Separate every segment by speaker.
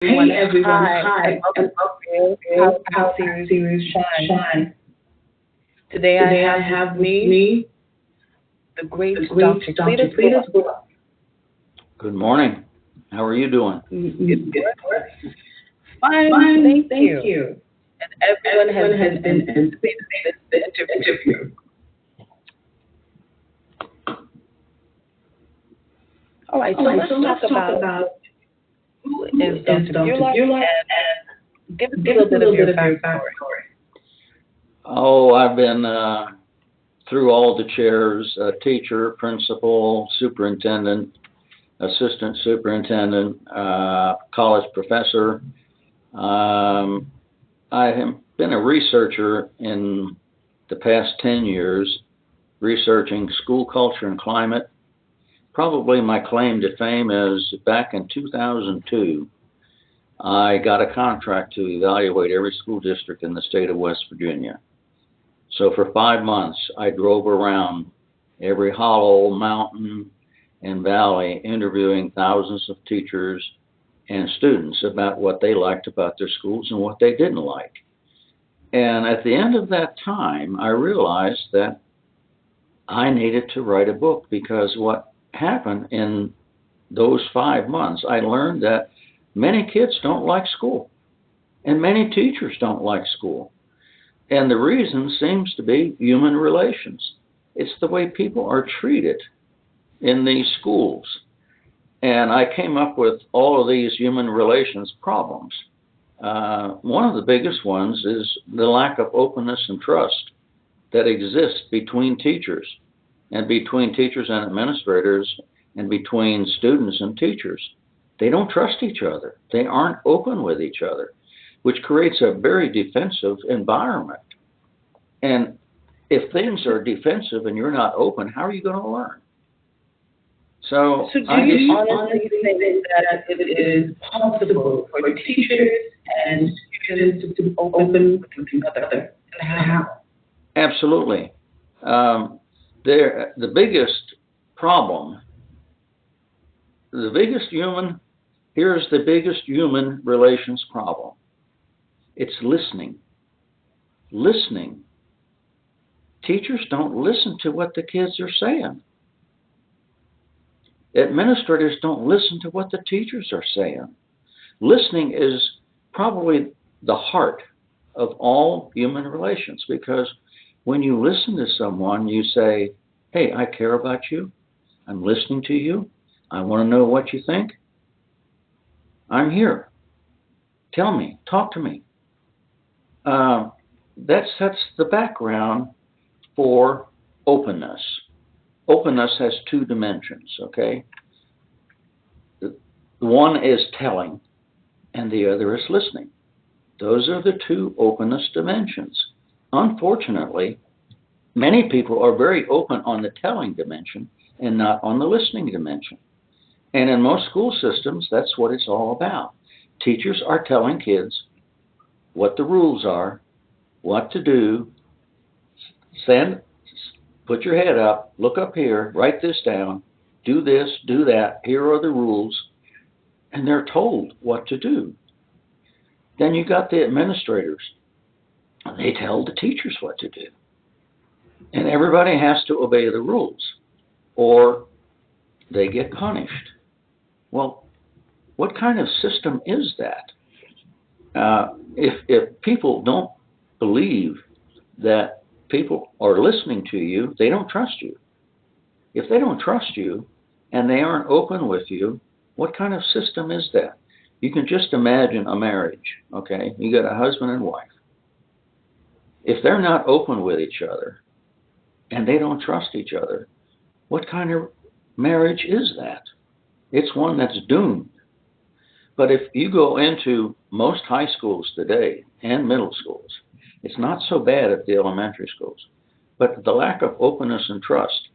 Speaker 1: Hey everyone,
Speaker 2: Hi, and
Speaker 1: hi,
Speaker 2: welcome
Speaker 1: and
Speaker 2: to
Speaker 1: welcome
Speaker 2: Power
Speaker 1: to Power
Speaker 2: Series
Speaker 1: Series
Speaker 2: Shine.
Speaker 1: Shine.
Speaker 2: Today I
Speaker 1: Today I
Speaker 2: have with
Speaker 1: have with
Speaker 2: me
Speaker 1: me
Speaker 2: the great
Speaker 1: the great
Speaker 2: Dr.
Speaker 1: Dr.
Speaker 2: Cletus Bulach.
Speaker 1: Cletus Bulach.
Speaker 3: Good morning. How are you doing?
Speaker 2: Good morning. Fine,
Speaker 1: Fine,
Speaker 2: thank
Speaker 1: thank
Speaker 2: you.
Speaker 1: you.
Speaker 2: And everyone has
Speaker 1: Everyone
Speaker 2: been
Speaker 1: has been
Speaker 2: anticipating
Speaker 1: anticipating
Speaker 2: this
Speaker 1: this
Speaker 2: interview.
Speaker 1: interview.
Speaker 2: All right,
Speaker 1: All
Speaker 2: so
Speaker 1: right,
Speaker 2: let's
Speaker 1: so
Speaker 2: talk
Speaker 1: let's talk
Speaker 2: about
Speaker 1: about
Speaker 2: who
Speaker 1: who
Speaker 2: is
Speaker 1: is
Speaker 2: Dr.
Speaker 1: Dr.
Speaker 2: Bulach
Speaker 1: Bulach
Speaker 2: and give us
Speaker 1: and
Speaker 2: a
Speaker 1: give
Speaker 2: little
Speaker 1: us a
Speaker 2: bit of
Speaker 1: little
Speaker 2: your
Speaker 1: bit of your
Speaker 2: backstory.
Speaker 1: backstory.
Speaker 3: Oh, I've been through all the chairs, teacher, principal, superintendent, assistant superintendent, college professor. Um, I have been a researcher in the past 10 years, researching school culture and climate. Probably my claim to fame is back in 2002, I got a contract to evaluate every school district in the state of West Virginia. So for 5 months, I drove around every hollow, mountain, and valley interviewing thousands of teachers and students about what they liked about their schools and what they didn't like. And at the end of that time, I realized that I needed to write a book because what happened in those 5 months, I learned that many kids don't like school and many teachers don't like school. And the reason seems to be human relations. It's the way people are treated in these schools. And I came up with all of these human relations problems. One of the biggest ones is the lack of openness and trust that exists between teachers and between teachers and administrators and between students and teachers. They don't trust each other. They aren't open with each other, which creates a very defensive environment. And if things are defensive and you're not open, how are you going to learn? So
Speaker 2: So do
Speaker 3: I
Speaker 2: you
Speaker 3: just,
Speaker 2: honestly think that it is possible for teachers and students to be open with each other? And how?
Speaker 3: absolutely. Um, the biggest problem, the biggest human, here's the biggest human relations problem. It's listening. Listening. Teachers don't listen to what the kids are saying. Administrators don't listen to what the teachers are saying. Listening is probably the heart of all human relations because when you listen to someone, you say, hey, I care about you. I'm listening to you. I want to know what you think. I'm here. Tell me. Talk to me. Uh, that sets the background for openness. Openness has two dimensions, okay? One is telling, and the other is listening. Those are the two openness dimensions. Unfortunately, many people are very open on the telling dimension and not on the listening dimension. And in most school systems, that's what it's all about. Teachers are telling kids what the rules are, what to do, send, put your head up, look up here, write this down, do this, do that, here are the rules, and they're told what to do. Then you got the administrators. They tell the teachers what to do. And everybody has to obey the rules or they get punished. Well, what kind of system is that? If people don't believe that people are listening to you, they don't trust you. If they don't trust you and they aren't open with you, what kind of system is that? You can just imagine a marriage, okay? You got a husband and wife. If they're not open with each other and they don't trust each other, what kind of marriage is that? It's one that's doomed. But if you go into most high schools today and middle schools, it's not so bad at the elementary schools. But the lack of openness and trust,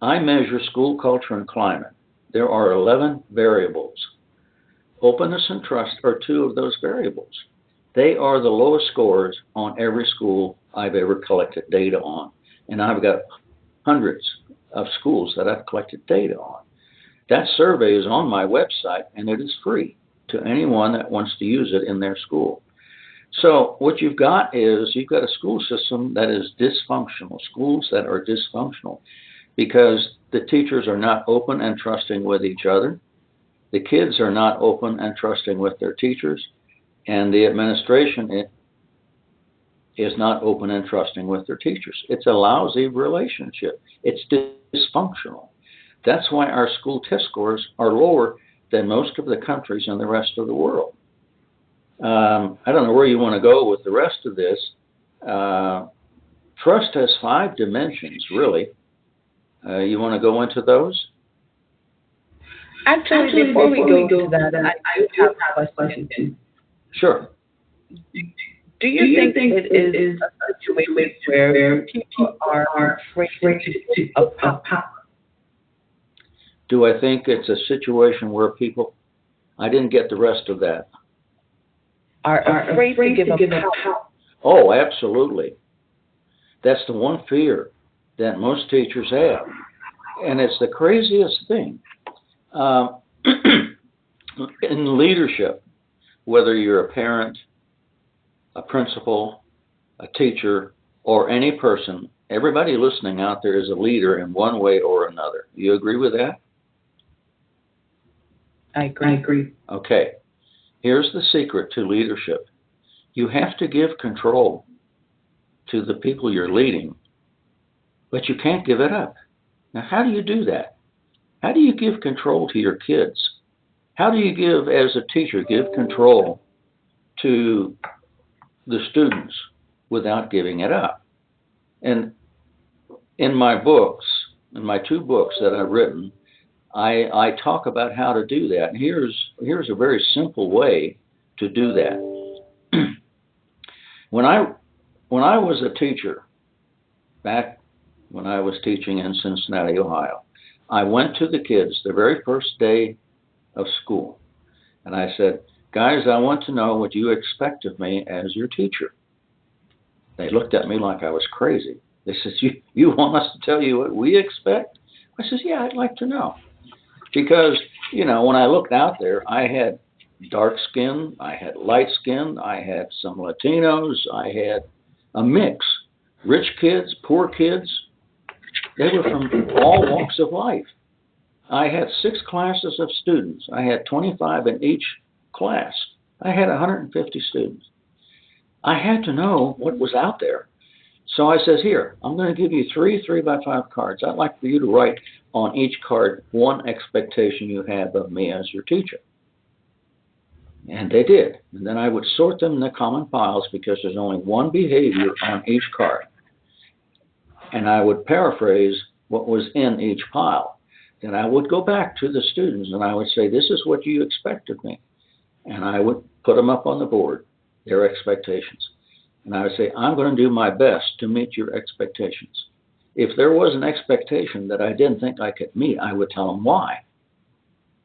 Speaker 3: I measure school culture and climate. There are 11 variables. Openness and trust are two of those variables. They are the lowest scores on every school I've ever collected data on. And I've got hundreds of schools that I've collected data on. That survey is on my website and it is free. to anyone that wants to use it in their school. So what you've got is you've got a school system that is dysfunctional, schools that are dysfunctional because the teachers are not open and trusting with each other. The kids are not open and trusting with their teachers, and the administration is not open and trusting with their teachers. It's a lousy relationship. It's dysfunctional. That's why our school test scores are lower than most of the countries in the rest of the world. I don't know where you want to go with the rest of this. Trust has 5 dimensions, really. You want to go into those?
Speaker 2: Actually, before we go to that, I do have a question.
Speaker 3: Sure.
Speaker 2: Do you think it is a situation where people are afraid of power?
Speaker 3: Do I think it's a situation where people, I didn't get the rest of that.
Speaker 2: Are afraid to give up power?
Speaker 3: Oh, absolutely. That's the one fear that most teachers have. And it's the craziest thing. In leadership, whether you're a parent, a principal, a teacher, or any person, everybody listening out there is a leader in one way or another. You agree with that?
Speaker 2: I agree.
Speaker 3: Okay. Here's the secret to leadership. You have to give control to the people you're leading, but you can't give it up. Now, how do you do that? How do you give control to your kids? How do you give, as a teacher, give control to the students without giving it up? And in my books, in my 2 books that I've written, I talk about how to do that. And here's a very simple way to do that. When I was a teacher, back when I was teaching in Cincinnati, Ohio, I went to the kids the very first day of school, and I said, guys, I want to know what you expect of me as your teacher. They looked at me like I was crazy. They said, you want us to tell you what we expect? I said, yeah, I'd like to know. Because, when I looked out there, I had dark skin, I had light skin, I had some Latinos, I had a mix. Rich kids, poor kids, they were from all walks of life. I had 6 classes of students. I had 25 in each class. I had 150 students. I had to know what was out there. So I says, here, I'm going to give you 3 3x5 cards. I'd like for you to write on each card one expectation you have of me as your teacher. And they did. And then I would sort them in the common files because there's only one behavior on each card. And I would paraphrase what was in each pile. Then I would go back to the students and I would say, this is what you expect of me. And I would put them up on the board, their expectations. And I would say, I'm going to do my best to meet your expectations. If there was an expectation that I didn't think I could meet, I would tell them why.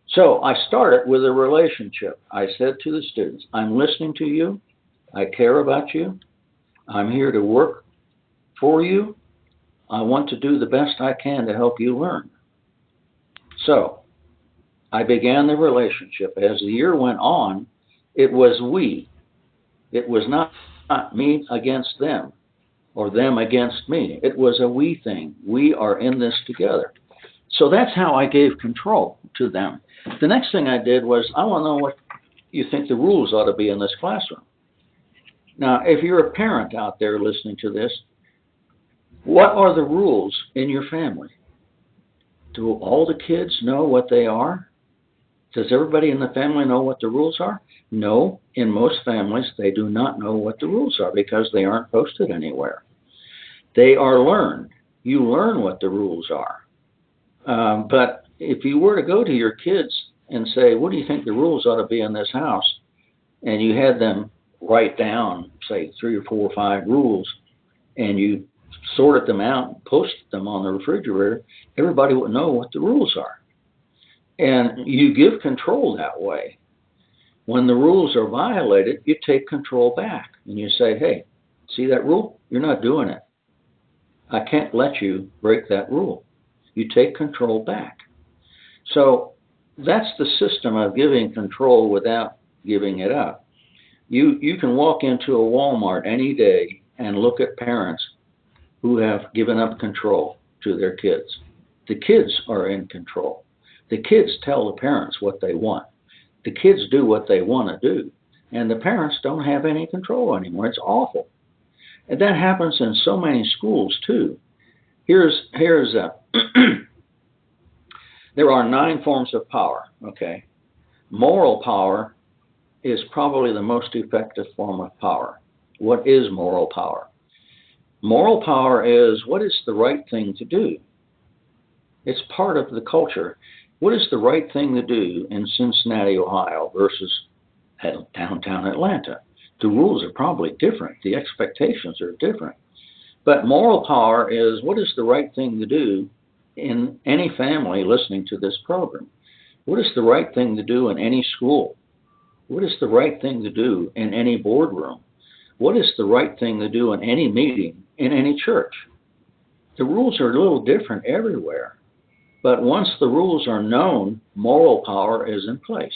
Speaker 3: So I started with a relationship. I said to the students, I'm listening to you. I care about you. I'm here to work for you. I want to do the best I can to help you learn. So I began the relationship. As the year went on, it was we. It was not me against them or them against me. It was a we thing. We are in this together. So that's how I gave control to them. The next thing I did was, I want to know what you think the rules ought to be in this classroom. Now, if you're a parent out there listening to this, what are the rules in your family? Do all the kids know what they are? Does everybody in the family know what the rules are? No, in most families, they do not know what the rules are because they aren't posted anywhere. They are learned. You learn what the rules are. But if you were to go to your kids and say, what do you think the rules ought to be in this house? And you had them write down, say, 3 or 4 or 5 rules, and you sorted them out and posted them on the refrigerator, everybody would know what the rules are. And you give control that way. When the rules are violated, you take control back and you say, hey, see that rule? You're not doing it. I can't let you break that rule. You take control back. So that's the system of giving control without giving it up. You can walk into a Walmart any day and look at parents who have given up control to their kids. The kids are in control. The kids tell the parents what they want. The kids do what they want to do. And the parents don't have any control anymore. It's awful. And that happens in so many schools too. Here's there are 9 forms of power, okay? Moral power is probably the most effective form of power. What is moral power? Moral power is what is the right thing to do. It's part of the culture. What is the right thing to do in Cincinnati, Ohio versus downtown Atlanta? The rules are probably different. The expectations are different. But moral power is what is the right thing to do in any family listening to this program? What is the right thing to do in any school? What is the right thing to do in any boardroom? What is the right thing to do in any meeting, in any church? The rules are a little different everywhere. But once the rules are known, moral power is in place.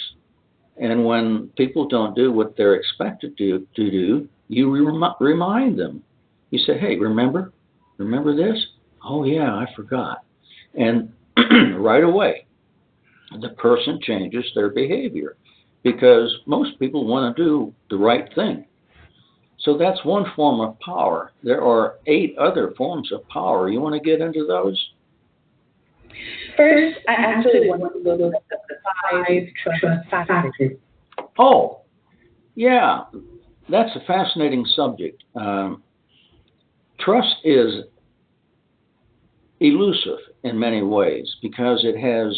Speaker 3: And when people don't do what they're expected to do, you remind them. You say, hey, remember this? Oh, yeah, I forgot. And right away, the person changes their behavior because most people want to do the right thing. So that's one form of power. There are 8 other forms of power. You want to get into those?
Speaker 2: First, I actually want to look at the 5 trust factors.
Speaker 3: Oh, yeah, that's a fascinating subject. Trust is elusive in many ways because it has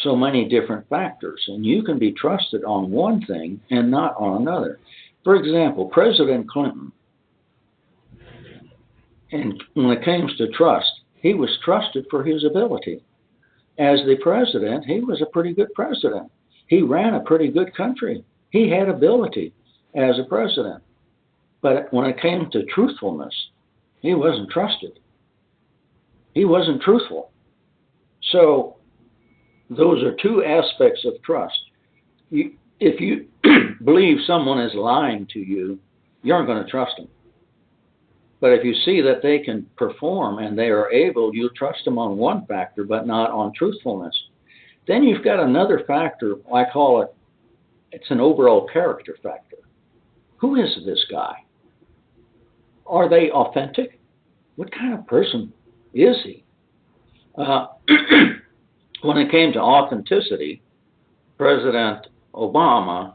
Speaker 3: so many different factors, and you can be trusted on one thing and not on another. For example, President Clinton, and when it comes to trust, he was trusted for his ability. As the president, he was a pretty good president. He ran a pretty good country. He had ability as a president. But when it came to truthfulness, he wasn't trusted. He wasn't truthful. So those are 2 aspects of trust. If you believe someone is lying to you, you aren't going to trust them. But if you see that they can perform and they are able, you trust them on one factor, but not on truthfulness. Then you've got another factor, I call it, it's an overall character factor. Who is this guy? Are they authentic? What kind of person is he? When it came to authenticity, President Obama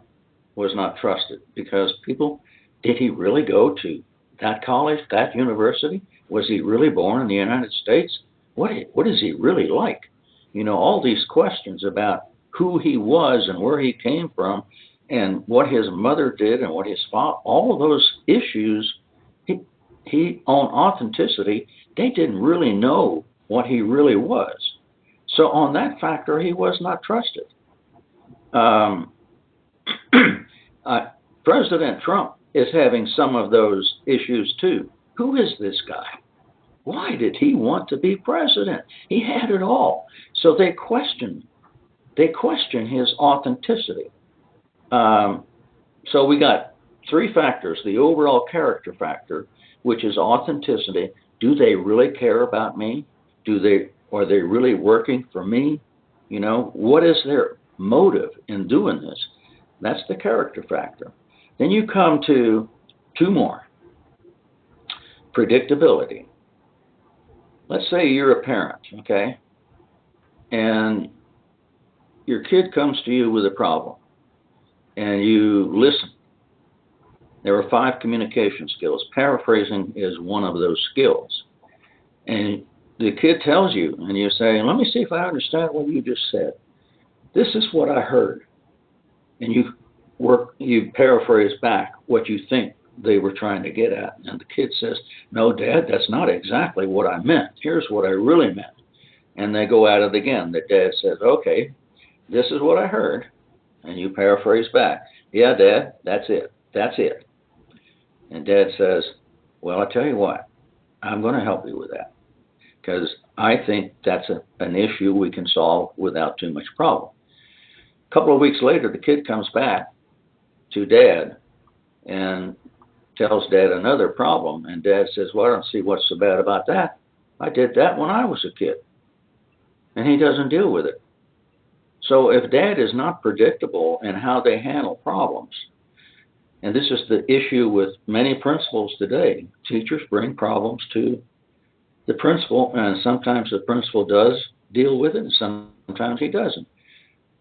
Speaker 3: was not trusted because people, did he really go to that college, that university? Was he really born in the United States? What is he really like? You know, all these questions about who he was and where he came from and what his mother did and what his father, all of those issues, he on authenticity, they didn't really know what he really was. So on that factor, he was not trusted. President Trump is having some of those issues too. Who is this guy? Why did he want to be president? He had it all. So they question his authenticity. So we got 3 factors: the overall character factor, which is authenticity. Do they really care about me? Are they really working for me? You know, what is their motive in doing this? That's the character factor. Then you come to 2 more. Predictability. Let's say you're a parent, okay? And your kid comes to you with a problem, and you listen. There are 5 communication skills. Paraphrasing is one of those skills. And the kid tells you, and you say, let me see if I understand what you just said. This is what I heard. And you paraphrase back what you think they were trying to get at. And the kid says, no, Dad, that's not exactly what I meant. Here's what I really meant. And they go at it again. The dad says, okay, this is what I heard. And you paraphrase back. Yeah, Dad, that's it. That's it. And Dad says, well, I tell you what, I'm going to help you with that because I think that's an issue we can solve without too much problem. A couple of weeks later, the kid comes back to Dad and tells Dad another problem, and Dad says, well, I don't see what's so bad about that. I did that when I was a kid. And he doesn't deal with it. So if Dad is not predictable in how they handle problems, and this is the issue with many principals today, teachers bring problems to the principal, and sometimes the principal does deal with it, and sometimes he doesn't.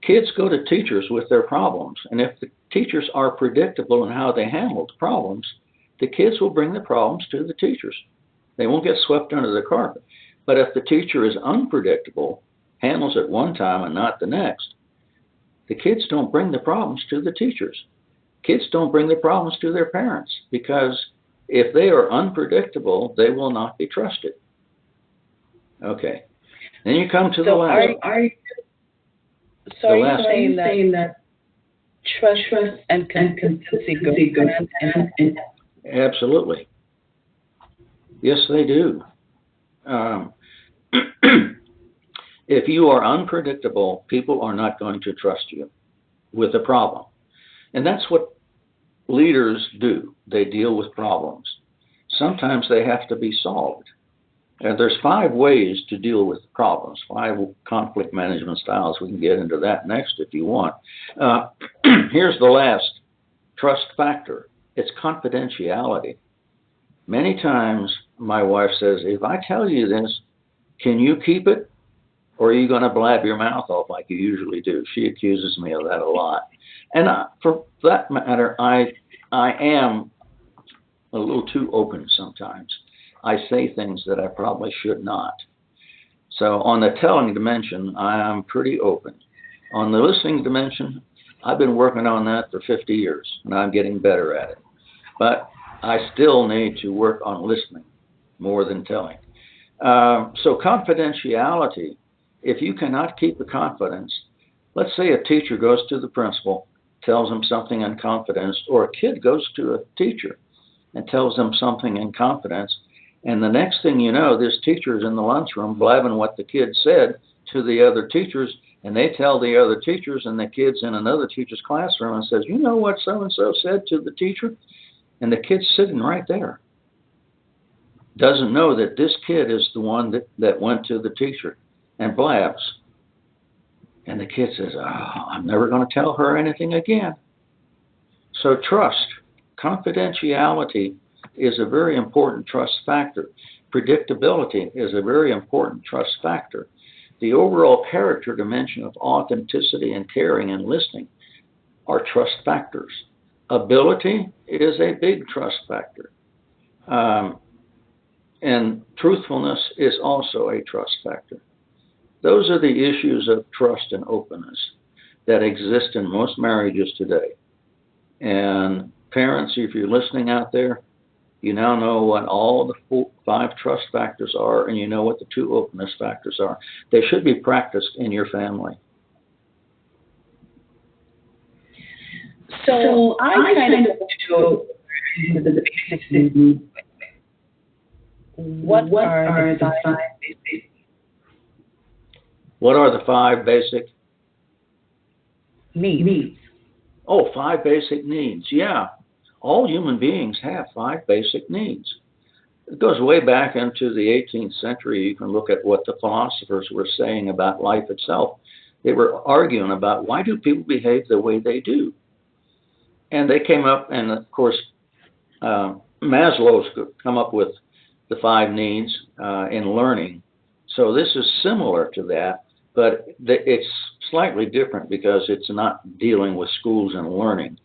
Speaker 3: Kids go to teachers with their problems, and if the teachers are predictable in how they handle the problems, the kids will bring the problems to the teachers. They won't get swept under the carpet. But if the teacher is unpredictable, handles it one time and not the next, the kids don't bring the problems to the teachers. Kids don't bring the problems to their parents, because if they are unpredictable, they will not be trusted. Okay. Then you come to the last.
Speaker 2: So are you saying that trust and consistency go hand in hand?
Speaker 3: Absolutely. Yes, they do. If you are unpredictable, people are not going to trust you with a problem. And that's what leaders do. They deal with problems. Sometimes they have to be solved. And there's 5 ways to deal with problems, 5 conflict management styles. We can get into that next if you want. Here's the last trust factor. It's confidentiality. Many times my wife says, if I tell you this, can you keep it? Or are you going to blab your mouth off like you usually do? She accuses me of that a lot. And for that matter, I am a little too open sometimes. I say things that I probably should not. So on the telling dimension, I am pretty open. On the listening dimension, I've been working on that for 50 years, and I'm getting better at it. But I still need to work on listening more than telling. So confidentiality, if you cannot keep the confidence, let's say a teacher goes to the principal, tells him something in confidence, or a kid goes to a teacher and tells them something in confidence, and the next thing you know, this teacher is in the lunchroom blabbing what the kid said to the other teachers, and they tell the other teachers, and the kid's in another teacher's classroom and says, you know what so-and-so said to the teacher? And the kid's sitting right there. Doesn't know that this kid is the one that went to the teacher and blabs. And the kid says, oh, I'm never going to tell her anything again. So trust, confidentiality is a very important trust factor. Predictability is a very important trust factor. The overall character dimension of authenticity and caring and listening are trust factors. Ability is a big trust factor. And truthfulness is also a trust factor. Those are the issues of trust and openness that exist in most marriages today. And parents, if you're listening out there, you now know what all the 5 trust factors are, and you know what the 2 openness factors are. They should be practiced in your family.
Speaker 2: So I kind of go into the basics of what are the 5 basic?
Speaker 3: What are the 5 basic
Speaker 2: needs?
Speaker 3: Oh, 5 basic needs. Yeah. All human beings have 5 basic needs. It goes way back into the 18th century. You can look at what the philosophers were saying about life itself. They were arguing about why do people behave the way they do. And they came up, and of course, Maslow's come up with the 5 needs in learning. So this is similar to that, but it's slightly different because it's not dealing with schools and learning.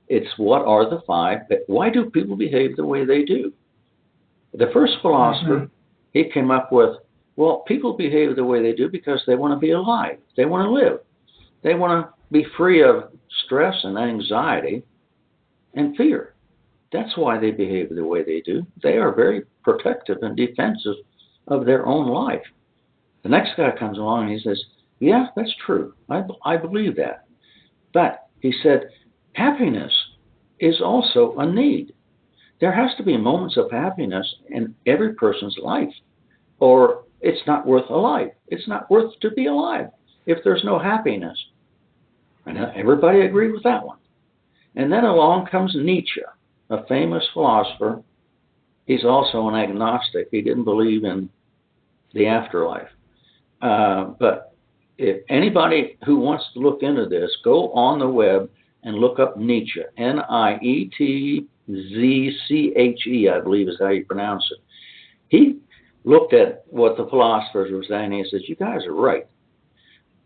Speaker 3: It's what are the 5, why do people behave the way they do? The first philosopher, he came up with, well, people behave the way they do because they want to be alive. They want to live. They want to be free of stress and anxiety and fear. That's why they behave the way they do. They are very protective and defensive of their own life. The next guy comes along and he says, yeah, that's true. I believe that. But he said, happiness is also a need. There has to be moments of happiness in every person's life, or It's not worth alive. It's not worth to be alive if there's no happiness. And everybody agreed with that one. And then along comes Nietzsche, a famous philosopher. He's also an agnostic. He didn't believe in the afterlife. But if anybody who wants to look into this, go on the web and look up Nietzsche, Nietzsche, I believe is how you pronounce it. He looked at what the philosophers were saying, and he says, you guys are right.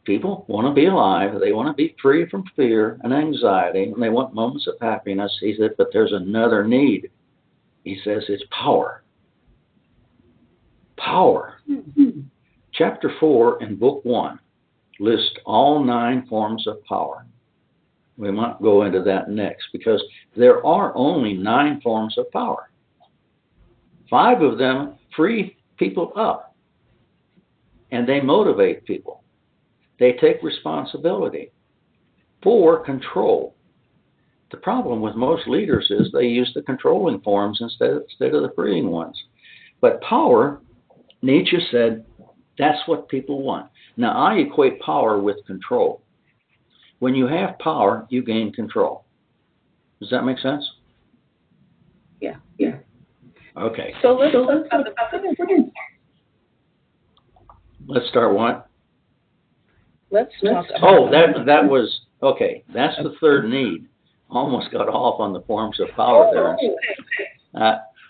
Speaker 3: People want to be alive. They want to be free from fear and anxiety, and they want moments of happiness. He said, but there's another need. He says it's power. Power. Mm-hmm. Chapter 4 in Book 1 lists all 9 forms of power. We might go into that next, because there are only 9 forms of power. 5 of them free people up, and they motivate people. They take responsibility. 4, control. The problem with most leaders is they use the controlling forms instead of the freeing ones. But power, Nietzsche said, that's what people want. Now, I equate power with control. When you have power, you gain control. Does that make sense?
Speaker 2: Yeah.
Speaker 3: Okay.
Speaker 2: So let's talk about the
Speaker 3: Let's start what?
Speaker 2: Let's talk about.
Speaker 3: Oh, that was okay. That's the third need. Almost got off on the forms of power there.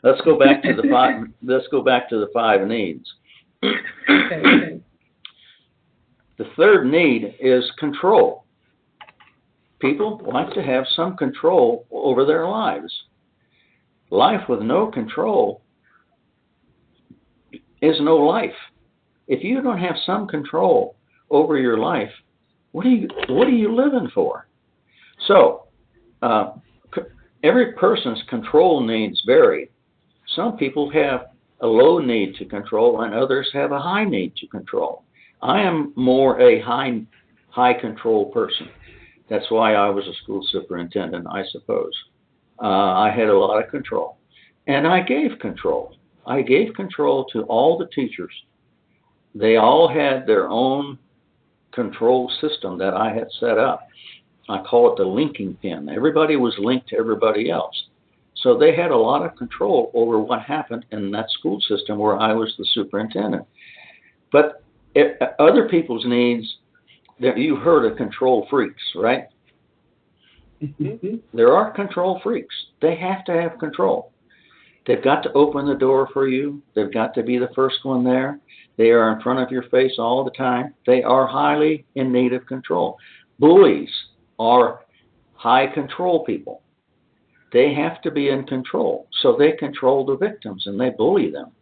Speaker 3: Let's go back to the 5. Let's go back to the 5 needs.
Speaker 2: Okay.
Speaker 3: The third need is control. People like to have some control over their lives. Life with no control is no life. If you don't have some control over your life, what are you living for? So, every person's control needs vary. Some people have a low need to control, and others have a high need to control. I am more a high control person. That's why I was a school superintendent, I suppose. I had a lot of control, and I gave control. I gave control to all the teachers. They all had their own control system that I had set up. I call it the linking pin. Everybody was linked to everybody else. So they had a lot of control over what happened in that school system where I was the superintendent. But other people's needs, you heard of control freaks, right? Mm-hmm. There are control freaks. They have to have control. They've got to open the door for you. They've got to be the first one there. They are in front of your face all the time. They are highly in need of control. Bullies are high control people. They have to be in control. So they control the victims and they bully them.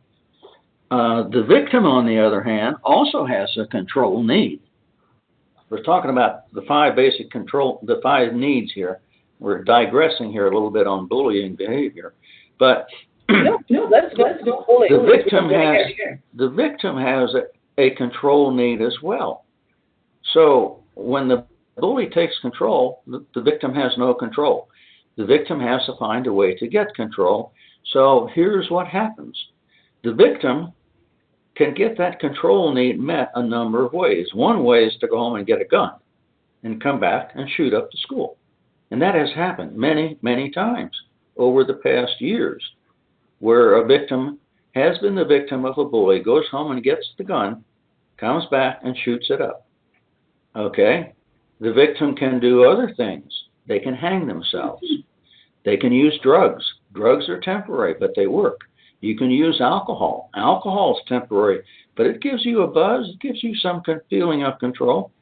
Speaker 3: The victim, on the other hand, also has a control need. We're talking about the 5 basic control, the 5 needs here. We're digressing here a little bit on bullying behavior. But
Speaker 2: let's go bullying.
Speaker 3: The victim has a control need as well. So when the bully takes control, the victim has no control. The victim has to find a way to get control. So here's what happens. The victim can get that control need met a number of ways. One way is to go home and get a gun and come back and shoot up the school. And that has happened many, many times over the past years, where a victim has been the victim of a bully, goes home and gets the gun, comes back and shoots it up. Okay? The victim can do other things. They can hang themselves. They can use drugs. Drugs are temporary, but they work. You can use alcohol. Alcohol is temporary, but it gives you a buzz. It gives you some feeling of control.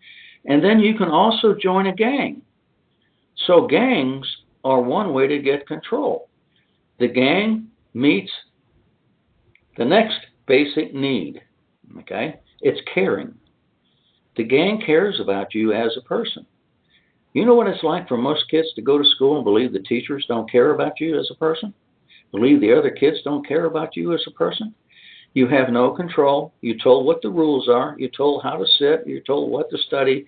Speaker 3: And then you can also join a gang. So gangs are one way to get control. The gang meets the next basic need. Okay? It's caring. The gang cares about you as a person. You know what it's like for most kids to go to school and believe the teachers don't care about you as a person? Believe the other kids don't care about you as a person? You have no control. You're told what the rules are. You're told how to sit. You're told what to study.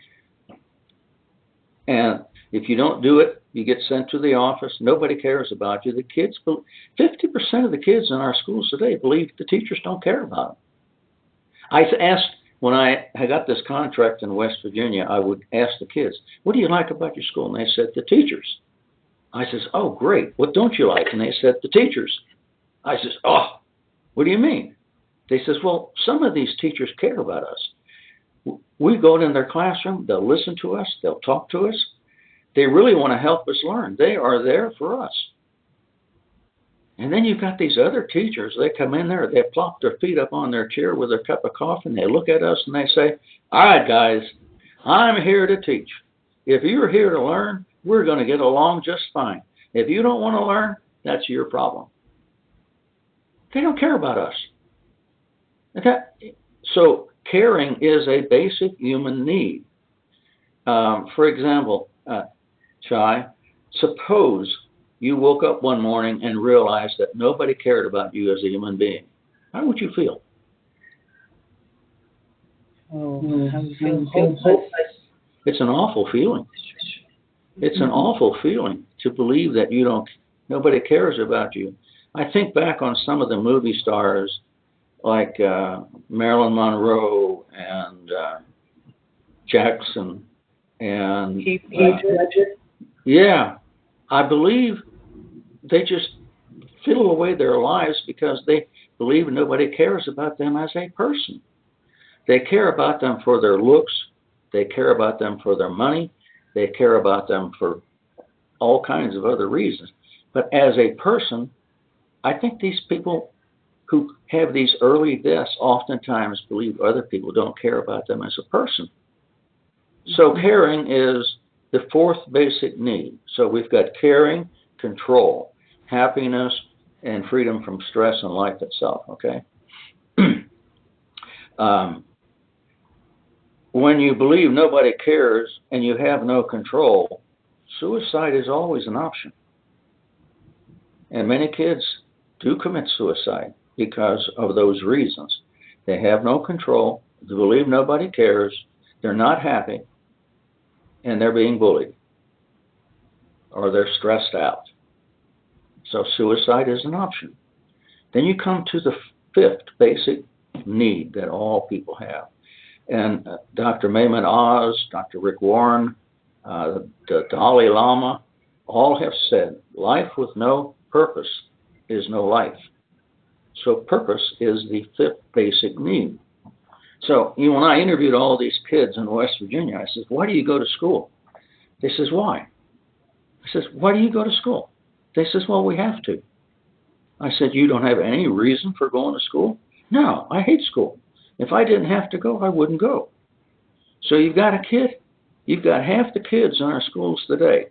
Speaker 3: And if you don't do it, you get sent to the office. Nobody cares about you. The kids, 50% of the kids in our schools today believe the teachers don't care about them. I asked, when I got this contract in West Virginia, I would ask the kids, what do you like about your school? And they said, the teachers. I says, oh, great. What don't you like? And they said, the teachers. I says, oh, what do you mean? They says, well, some of these teachers care about us. We go in their classroom, they'll listen to us, they'll talk to us. They really want to help us learn. They are there for us. And then you've got these other teachers, they come in there, they plop their feet up on their chair with a cup of coffee, and they look at us and they say, all right, guys, I'm here to teach. If you're here to learn, we're going to get along just fine. If you don't want to learn, that's your problem. They don't care about us. So caring is a basic human need. For example, Chai, suppose you woke up one morning and realized that nobody cared about you as a human being. How would you feel?
Speaker 2: Oh, I would feel hopeless.
Speaker 3: It's an awful feeling. It's an awful feeling to believe that nobody cares about you. I think back on some of the movie stars like Marilyn Monroe and Jackson and yeah, I believe they just fiddle away their lives because they believe nobody cares about them as a person. They care about them for their looks. They care about them for their money. They care about them for all kinds of other reasons. But as a person, I think these people who have these early deaths oftentimes believe other people don't care about them as a person. So caring is the fourth basic need. So we've got caring, control, happiness, and freedom from stress in life itself, okay? When you believe nobody cares and you have no control, suicide is always an option. And many kids do commit suicide because of those reasons. They have no control, they believe nobody cares, they're not happy, and they're being bullied, or they're stressed out. So suicide is an option. Then you come to the fifth basic need that all people have. And Dr. Mehmet Oz, Dr. Rick Warren, the Dalai Lama, all have said life with no purpose is no life. So purpose is the fifth basic need. So when I interviewed all these kids in West Virginia, I said, why do you go to school? They says, why? I says, why do you go to school? They says, well, we have to. I said, you don't have any reason for going to school? No, I hate school. If I didn't have to go, I wouldn't go. So you've got half the kids in our schools today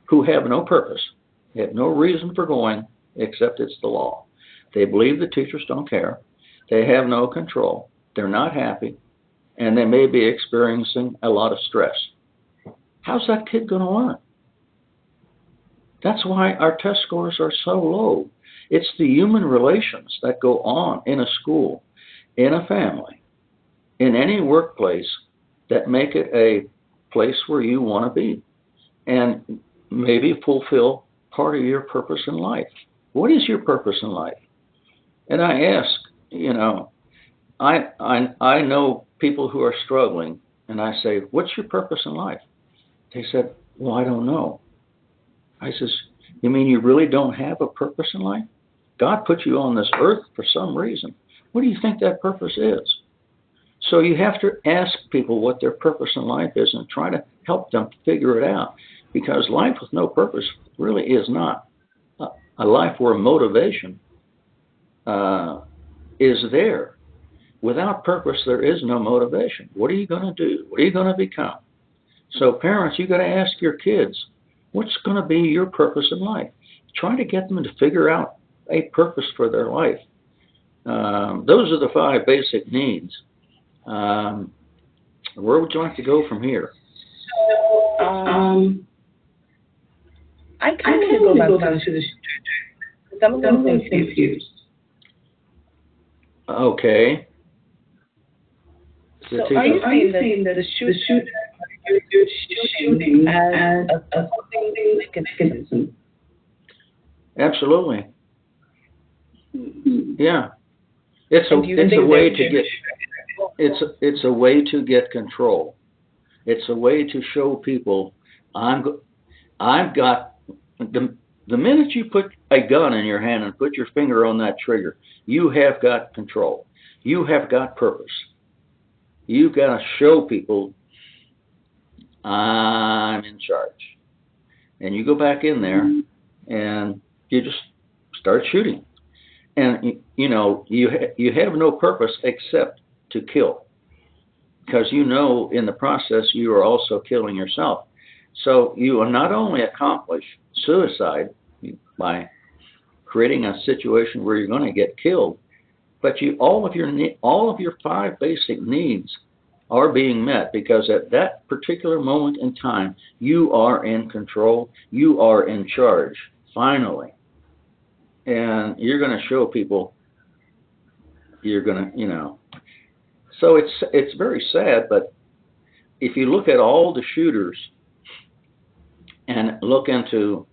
Speaker 3: who have no purpose. They have no reason for going except it's the law. They believe the teachers don't care. They have no control. They're not happy. And they may be experiencing a lot of stress. How's that kid going to learn? That's why our test scores are so low. It's the human relations that go on in a school, in a family, in any workplace that make it a place where you want to be and maybe fulfill part of your purpose in life. What is your purpose in life? And I ask, I know people who are struggling, and I say, what's your purpose in life? They said, well, I don't know. I says, you mean you really don't have a purpose in life? God put you on this earth for some reason. What do you think that purpose is? So you have to ask people what their purpose in life is and try to help them figure it out. Because life with no purpose really is not a life where motivation is there. Without purpose, there is no motivation. What are you going to do? What are you going to become? So parents, you got to ask your kids, what's going to be your purpose in life? Try to get them to figure out a purpose for their life. Those are the 5 basic needs. Where would you like to go from here?
Speaker 2: So, I kind of go back down to the street. I'm going to say confused.
Speaker 3: Okay.
Speaker 2: So are you saying that the shooting as a something mechanism?
Speaker 3: Absolutely. Yeah. It's a way to get. It's a way to get control. It's a way to show people I've got the minute you put a gun in your hand and put your finger on that trigger, you have got control. You have got purpose. You've got to show people I'm in charge. And you go back in there and you just start shooting. And you have no purpose except to kill. Because in the process you are also killing yourself. So you will not only accomplish suicide by creating a situation where you're going to get killed, but all of your 5 basic needs are being met, because at that particular moment in time you are in control, you are in charge, finally. And you're going to show people you're going to, So it's very sad, but if you look at all the shooters and look into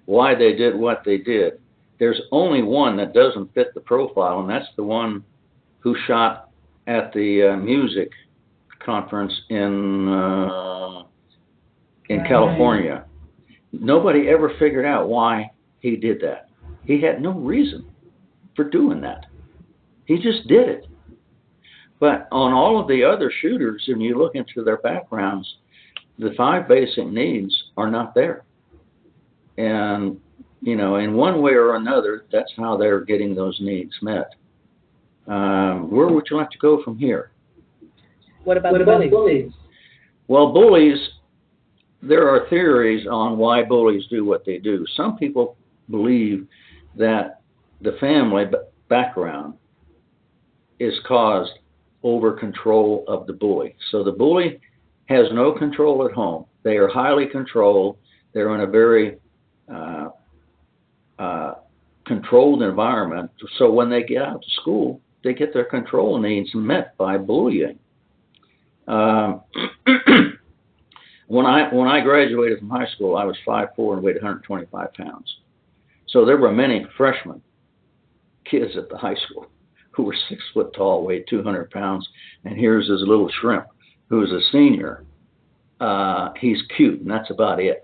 Speaker 3: why they did what they did, there's only one that doesn't fit the profile, and that's the one who shot at the music conference in California. Nobody ever figured out why he did that. He had no reason for doing that. He just did it. But on all of the other shooters, when you look into their backgrounds, the 5 basic needs are not there. And, in one way or another, that's how they're getting those needs met. Where would you like to go from here?
Speaker 2: What about bullies?
Speaker 3: Well, bullies, there are theories on why bullies do what they do. Some people believe that the family background is caused over control of the bully. So the bully has no control at home. They are highly controlled. They're in a very controlled environment. So when they get out to school, they get their control needs met by bullying. When I graduated from high school, I was 5'4" and weighed 125 pounds. So there were many freshman kids at the high school who were 6 foot tall, weighed 200 pounds. And here's this little shrimp who's a senior. He's cute, and that's about it,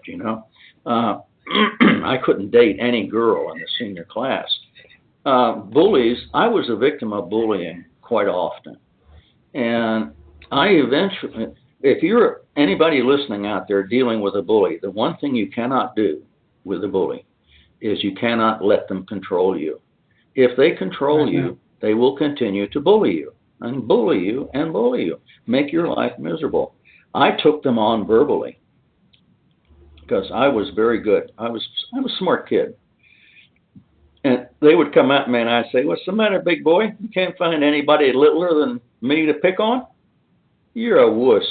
Speaker 3: I couldn't date any girl in the senior class. Bullies, I was a victim of bullying quite often. And I eventually, if you're anybody listening out there dealing with a bully, the one thing you cannot do with a bully is you cannot let them control you. If they control you, they will continue to bully you and bully you and bully you, make your life miserable. I took them on verbally because I was very good. I was a smart kid. And they would come at me and I'd say, "What's the matter, big boy? You can't find anybody littler than me to pick on? You're a wuss.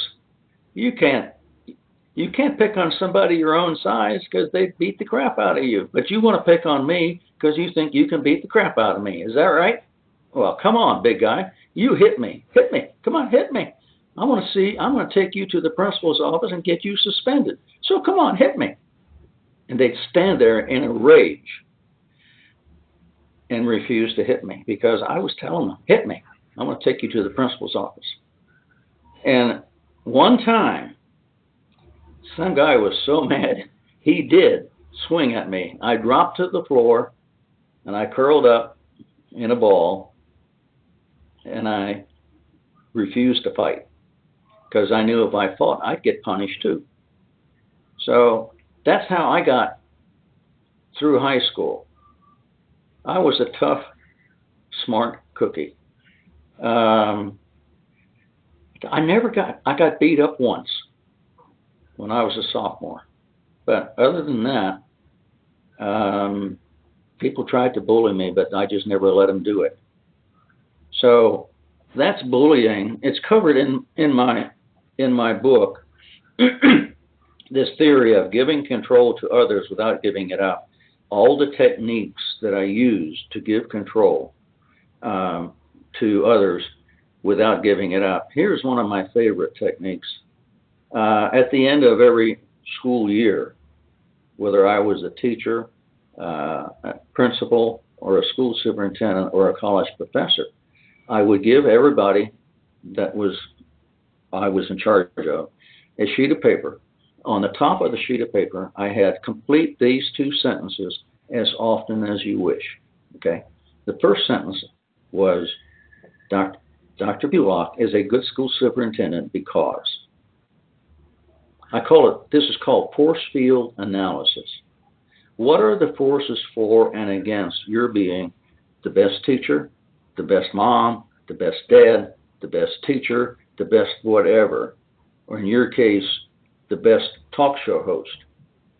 Speaker 3: You can't pick on somebody your own size because they beat the crap out of you. But you want to pick on me because you think you can beat the crap out of me. Is that right? Well, come on, big guy. You hit me. Hit me. Come on, hit me. I'm going to take you to the principal's office and get you suspended. So come on, hit me." And they'd stand there in a rage and refuse to hit me because I was telling them, "Hit me. I'm going to take you to the principal's office." And one time, some guy was so mad, he did swing at me. I dropped to the floor, and I curled up in a ball, and I refused to fight because I knew if I fought, I'd get punished too. So that's how I got through high school. I was a tough, smart cookie. I got beat up once when I was a sophomore. But other than that, people tried to bully me, but I just never let them do it. So that's bullying. It's covered in my book, this theory of giving control to others without giving it up. All the techniques that I use to give control to others without giving it up. Here's one of my favorite techniques. At the end of every school year, whether I was a teacher, a principal, or a school superintendent, or a college professor, I would give everybody that I was in charge of, a sheet of paper. On the top of the sheet of paper, I had complete these two sentences as often as you wish. Okay? The first sentence was, Dr. Bulach is a good school superintendent because. This is called force field analysis. What are the forces for and against your being the best teacher, the best mom, the best dad, the best teacher, the best whatever, or in your case, the best talk show host?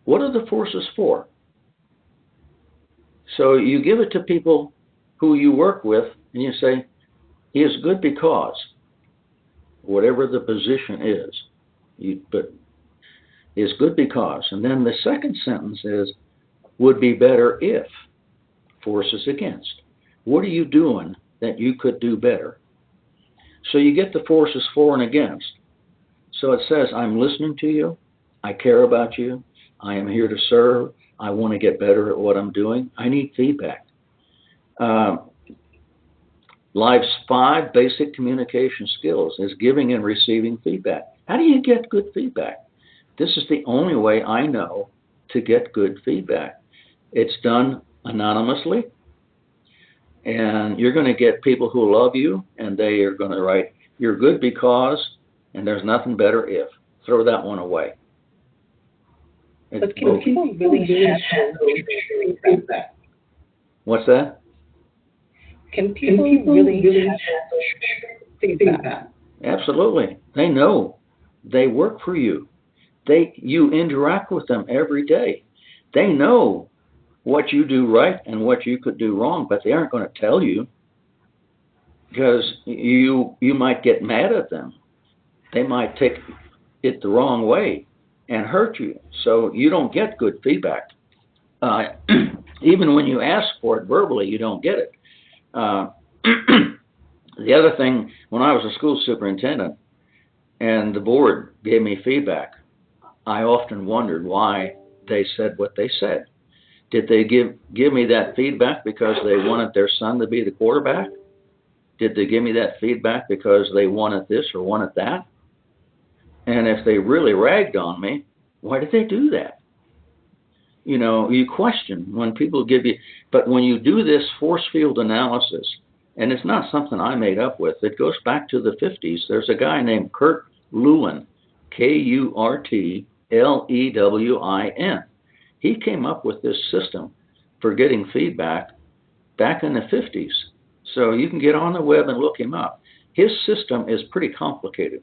Speaker 3: What are the forces for? So you give it to people who you work with, and you say, he is good because, whatever the position is, but is good because. And then the second sentence is, would be better if, forces against. What are you doing that you could do better? So you get the forces for and against. So it says, I'm listening to you. I care about you. I am here to serve. I want to get better at what I'm doing. I need feedback. Life's 5 basic communication skills is giving and receiving feedback. How do you get good feedback? This is the only way I know to get good feedback. It's done anonymously, and you're going to get people who love you, and they are going to write, you're good because, and there's nothing better if. Throw that one away.
Speaker 2: But can people really have those feedback?
Speaker 3: What's that?
Speaker 2: Can people really have those feedback?
Speaker 3: Absolutely. They know. They work for you. You interact with them every day. They know what you do right and what you could do wrong, but they aren't going to tell you because you might get mad at them. They might take it the wrong way and hurt you. So you don't get good feedback. Even when you ask for it verbally, you don't get it. The other thing, when I was a school superintendent and the board gave me feedback, I often wondered why they said what they said. Did they give me that feedback because they wanted their son to be the quarterback? Did they give me that feedback because they wanted this or wanted that? And if they really ragged on me, why did they do that? You know, you question when people give you, but when you do this force field analysis, and it's not something I made up with, it goes back to the 50s. There's a guy named Kurt Lewin, Kurtlewin. He came up with this system for getting feedback back in the 50s. So you can get on the web and look him up. His system is pretty complicated.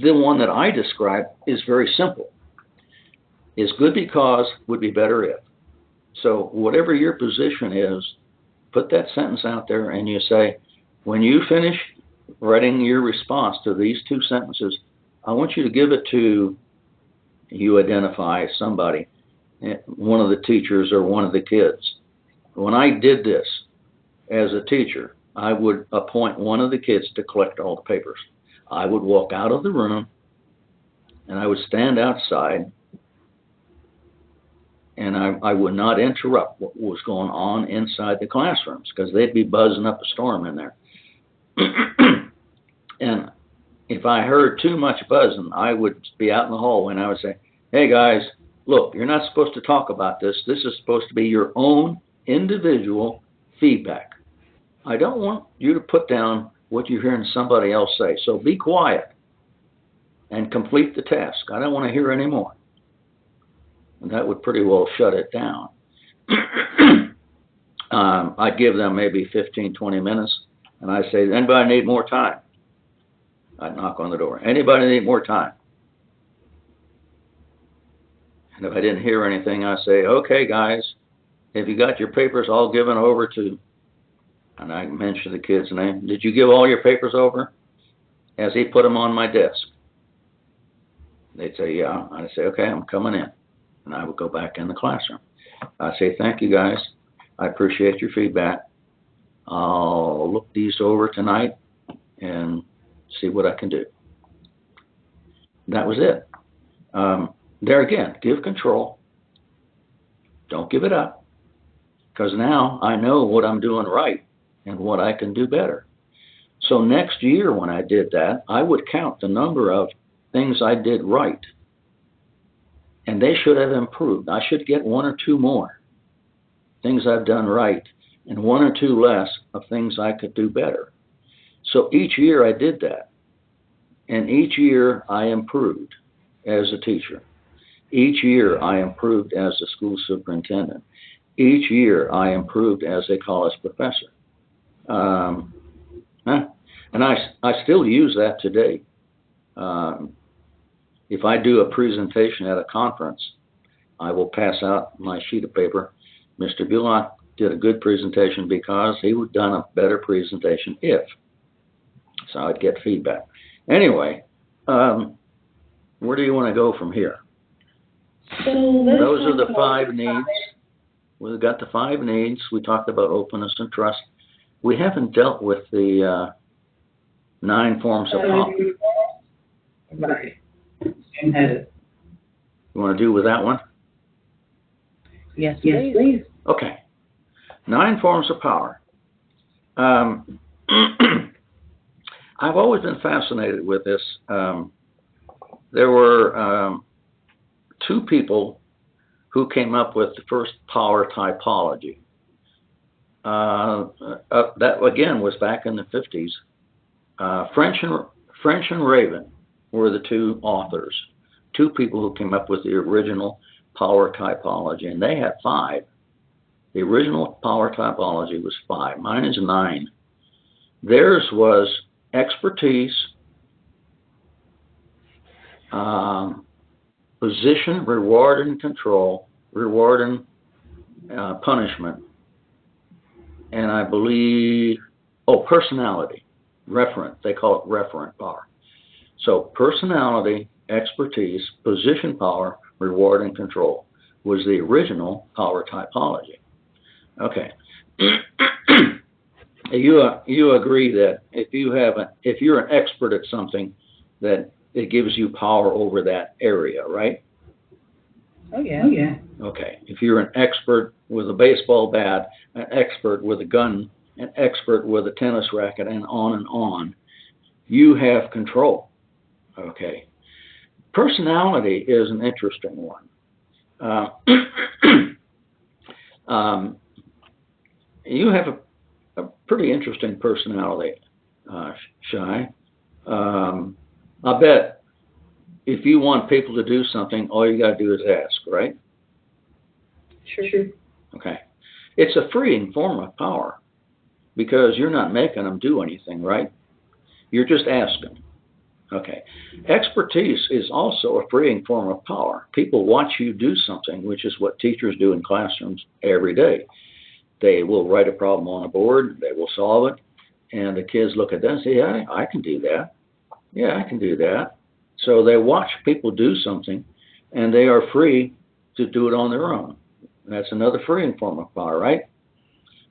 Speaker 3: The one that I describe is very simple. Is good because, would be better if. So whatever your position is, put that sentence out there and you say, when you finish writing your response to these 2 sentences, I want you to give it to, you identify somebody, one of the teachers or one of the kids. When I did this as a teacher, I would appoint one of the kids to collect all the papers. I would walk out of the room and I would stand outside, and I would not interrupt what was going on inside the classrooms because they'd be buzzing up a storm in there. And if I heard too much buzzing, I would be out in the hallway and I would say, hey guys, look, you're not supposed to talk about this. This is supposed to be your own individual feedback. I don't want you to put down what you're hearing somebody else say. So be quiet and complete the task. I don't want to hear any more. And that would pretty well shut it down. I'd give them maybe 15, 20 minutes, and I'd say, anybody need more time? I'd knock on the door. Anybody need more time? And if I didn't hear anything, I'd say, okay, guys, have you got your papers all given over to, and I mentioned the kid's name, did you give all your papers over? As he put them on my desk. They'd say, yeah. I'd say, okay, I'm coming in. And I would go back in the classroom. I'd say, thank you, guys. I appreciate your feedback. I'll look these over tonight and see what I can do. That was it. There again, give control. Don't give it up. Because now I know what I'm doing right and what I can do better. So next year when I did that, I would count the number of things I did right. And they should have improved. I should get one or two more things I've done right and one or two less of things I could do better. So each year I did that. And each year I improved as a teacher. Each year I improved as a school superintendent. Each year I improved as a college professor. And I still use that today. If I do a presentation at a conference, I will pass out my sheet of paper. Mr. Bulach did a good presentation because he would have done a better presentation if. So I'd get feedback. Anyway, where do you want to go from here?
Speaker 2: So
Speaker 3: those are the 5 needs. We've got the 5 needs. We talked about openness and trust. We haven't dealt with the 9 forms of power.
Speaker 2: Right.
Speaker 3: You want to do with that one?
Speaker 2: Yes, please.
Speaker 3: Okay. 9 forms of power. I've always been fascinated with this. There were 2 people who came up with the first power typology. That, again, was back in the 50s. French and Raven were the 2 authors, 2 people who came up with the original power typology, and they had 5. The original power typology was 5. Mine is 9. Theirs was expertise, position, reward and control, reward and punishment, and I believe, personality, referent. They call it referent power. So personality, expertise, position power, reward and control was the original power typology. Okay. You agree that if you're an expert at something, that it gives you power over that area, right?
Speaker 2: Oh yeah.
Speaker 3: Okay. If you're an expert with a baseball bat, an expert with a gun, an expert with a tennis racket, and on, you have control. Okay. Personality is an interesting one. You have a pretty interesting personality, Shai. I bet if you want people to do something, all you got to do is ask, right?
Speaker 2: Sure.
Speaker 3: Okay. It's a freeing form of power because you're not making them do anything, right? You're just asking. Okay. Expertise is also a freeing form of power. People watch you do something, which is what teachers do in classrooms every day. They will write a problem on a board, they will solve it, and the kids look at that and say, yeah, I can do that. Yeah, I can do that. So they watch people do something, and they are free to do it on their own. That's another freeing form of power, right?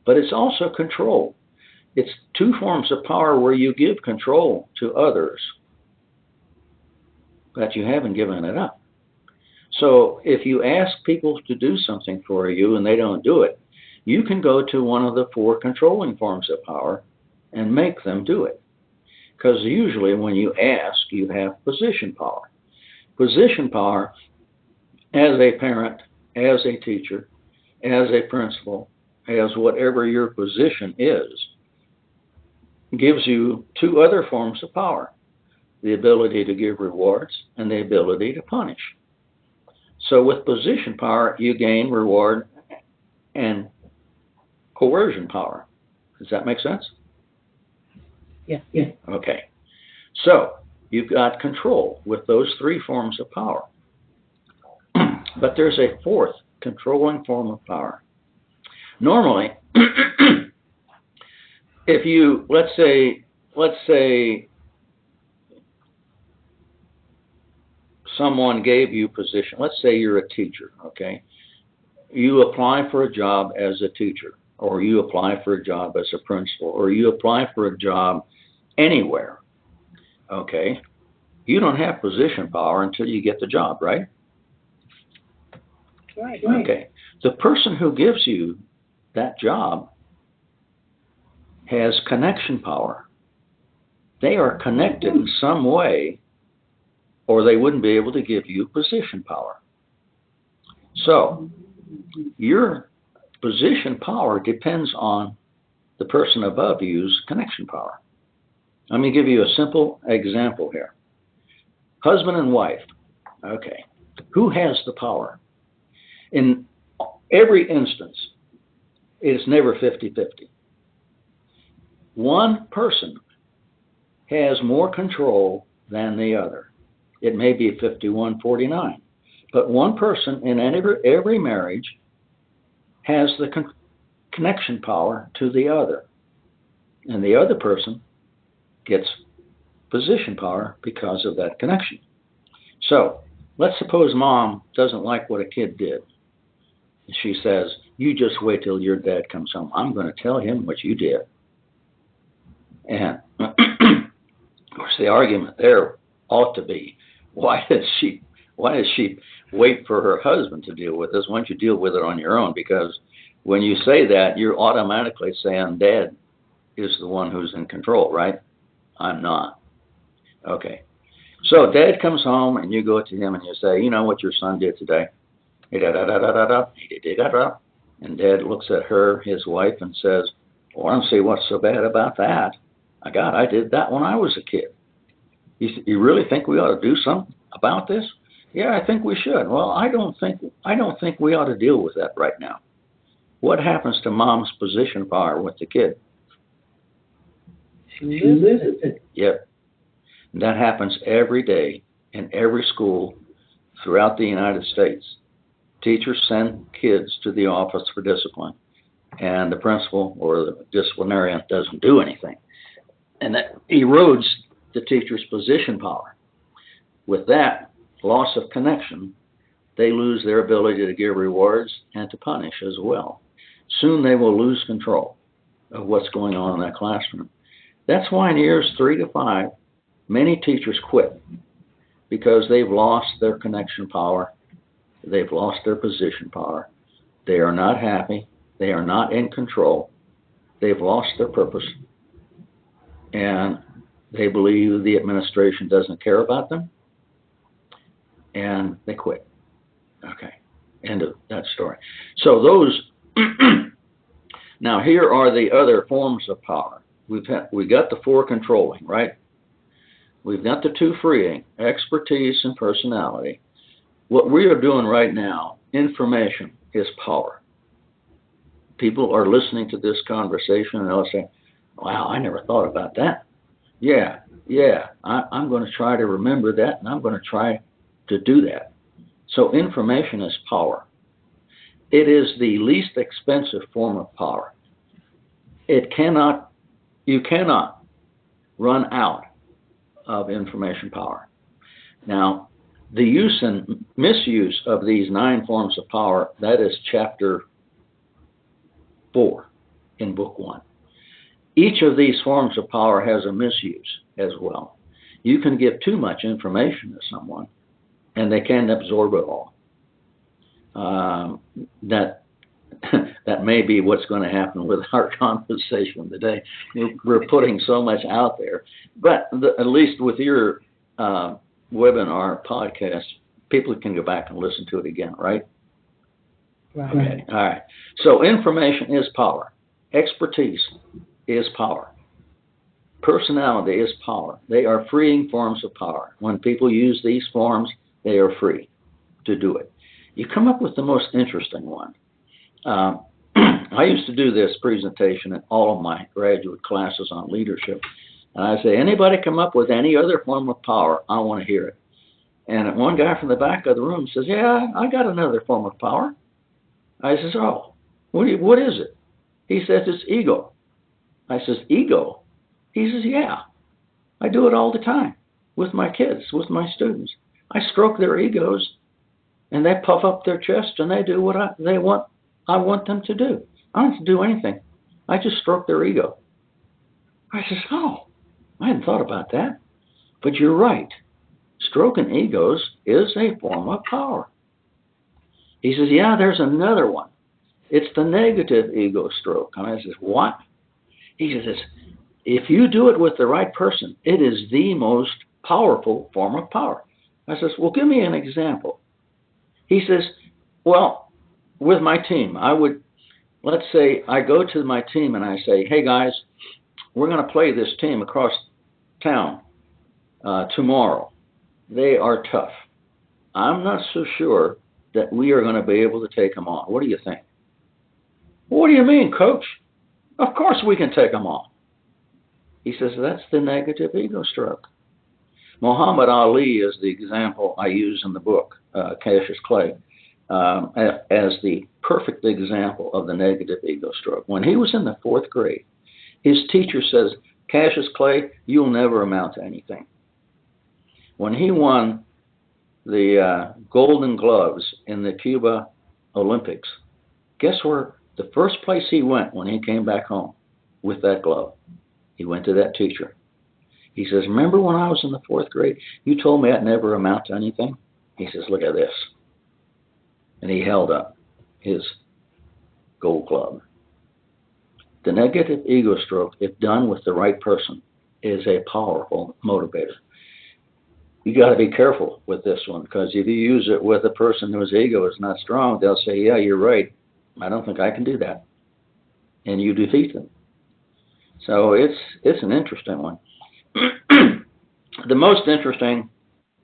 Speaker 3: But it's also control. It's 2 forms of power where you give control to others, but you haven't given it up. So if you ask people to do something for you and they don't do it, you can go to one of the 4 controlling forms of power and make them do it. Because usually when you ask, you have position power. Position power, as a parent, as a teacher, as a principal, as whatever your position is, gives you 2 other forms of power: the ability to give rewards and the ability to punish. So with position power, you gain reward and coercion power. Does that make sense?
Speaker 2: Yeah.
Speaker 3: Okay. So you've got control with those 3 forms of power. But there's a 4th controlling form of power. Normally, if you, let's say someone gave you position, let's say you're a teacher, okay? You apply for a job as a teacher, or you apply for a job as a principal, or you apply for a job anywhere, okay? You don't have position power until you get the job, right?
Speaker 2: Right.
Speaker 3: Okay. The person who gives you that job has connection power. They are connected in some way, or they wouldn't be able to give you position power. So, your position power depends on the person above you's connection power. Let me give you a simple example here. Husband and wife. Okay. Who has the power? In every instance, it's never 50-50. One person has more control than the other. It may be 51-49. But one person in every marriage has the connection power to the other. And the other person gets position power because of that connection. So, let's suppose mom doesn't like what a kid did. She says, you just wait till your dad comes home. I'm going to tell him what you did. And, of course, the argument there ought to be, why does she wait for her husband to deal with this? Why don't you deal with it on your own? Because when you say that, you're automatically saying dad is the one who's in control, right? I'm not. Okay. So dad comes home and you go to him and you say, you know what your son did today? He did da-da-da-da-da-da. He did da-da. And dad looks at her, his wife, and says, well, I don't see what's so bad about that. I did that when I was a kid. You really think we ought to do something about this? Yeah, I think we should. Well, I don't think we ought to deal with that right now. What happens to mom's position power with the kid?
Speaker 2: She loses it.
Speaker 3: Yep. And that happens every day in every school throughout the United States. Teachers send kids to the office for discipline, and the principal or the disciplinarian doesn't do anything. And that erodes the teacher's position power. With that loss of connection, they lose their ability to give rewards and to punish as well. Soon they will lose control of what's going on in that classroom. That's why in years 3 to 5, many teachers quit because they've lost their connection power. They've lost their position power. They are not happy. They are not in control. They've lost their purpose. And they believe the administration doesn't care about them. And they quit. Okay. End of that story. So those, now here are the other forms of power. We got the 4 controlling, right? We've got the 2 freeing, expertise and personality. What we are doing right now, information is power. People are listening to this conversation and they'll say, wow, I never thought about that. Yeah, I'm going to try to remember that, and I'm going to try to do that. So information is power. It is the least expensive form of power. You cannot run out of information power. Now, the use and misuse of these 9 forms of power, that is chapter 4 in book 1. Each of these forms of power has a misuse as well. You can give too much information to someone, and they can't absorb it all. That may be what's going to happen with our conversation today. We're putting so much out there. But at least with your webinar podcast, people can go back and listen to it again, right?
Speaker 2: Right.
Speaker 3: Okay. All right. So information is power. Expertise is power. Personality is power. They are freeing forms of power. When people use these forms, they are free to do it. You come up with the most interesting one. I used to do this presentation in all of my graduate classes on leadership. And I say, anybody come up with any other form of power, I want to hear it. And one guy from the back of the room says, yeah, I got another form of power. I says, oh, what is it? He says, it's ego. I says, ego? He says, yeah, I do it all the time with my kids, with my students. I stroke their egos, and they puff up their chest, and they do what I want them to do. I don't have to do anything. I just stroke their ego. I says, oh, I hadn't thought about that. But you're right. Stroking egos is a form of power. He says, yeah, there's another one. It's the negative ego stroke. And I says, what? He says, if you do it with the right person, it is the most powerful form of power. I says, well, give me an example. He says, well, with my team, let's say I go to my team and I say, hey guys, we're going to play this team across town tomorrow. They are tough. I'm not so sure that we are going to be able to take them on. What do you think? What do you mean, coach? Of course we can take them on. He says, that's the negative ego stroke. Muhammad Ali is the example I use in the book, Cassius Clay, as the perfect example of the negative ego stroke. When he was in the 4th grade, his teacher says, Cassius Clay, you'll never amount to anything. When he won the Golden Gloves in the Cuba Olympics, guess where the first place he went when he came back home with that glove? He went to that teacher. He says, remember when I was in the 4th grade, you told me I'd never amount to anything? He says, look at this. And he held up his gold club. The negative ego stroke, if done with the right person, is a powerful motivator. You got to be careful with this one, because if you use it with a person whose ego is not strong, they'll say, yeah, you're right. I don't think I can do that. And you defeat them. So it's an interesting one. The most interesting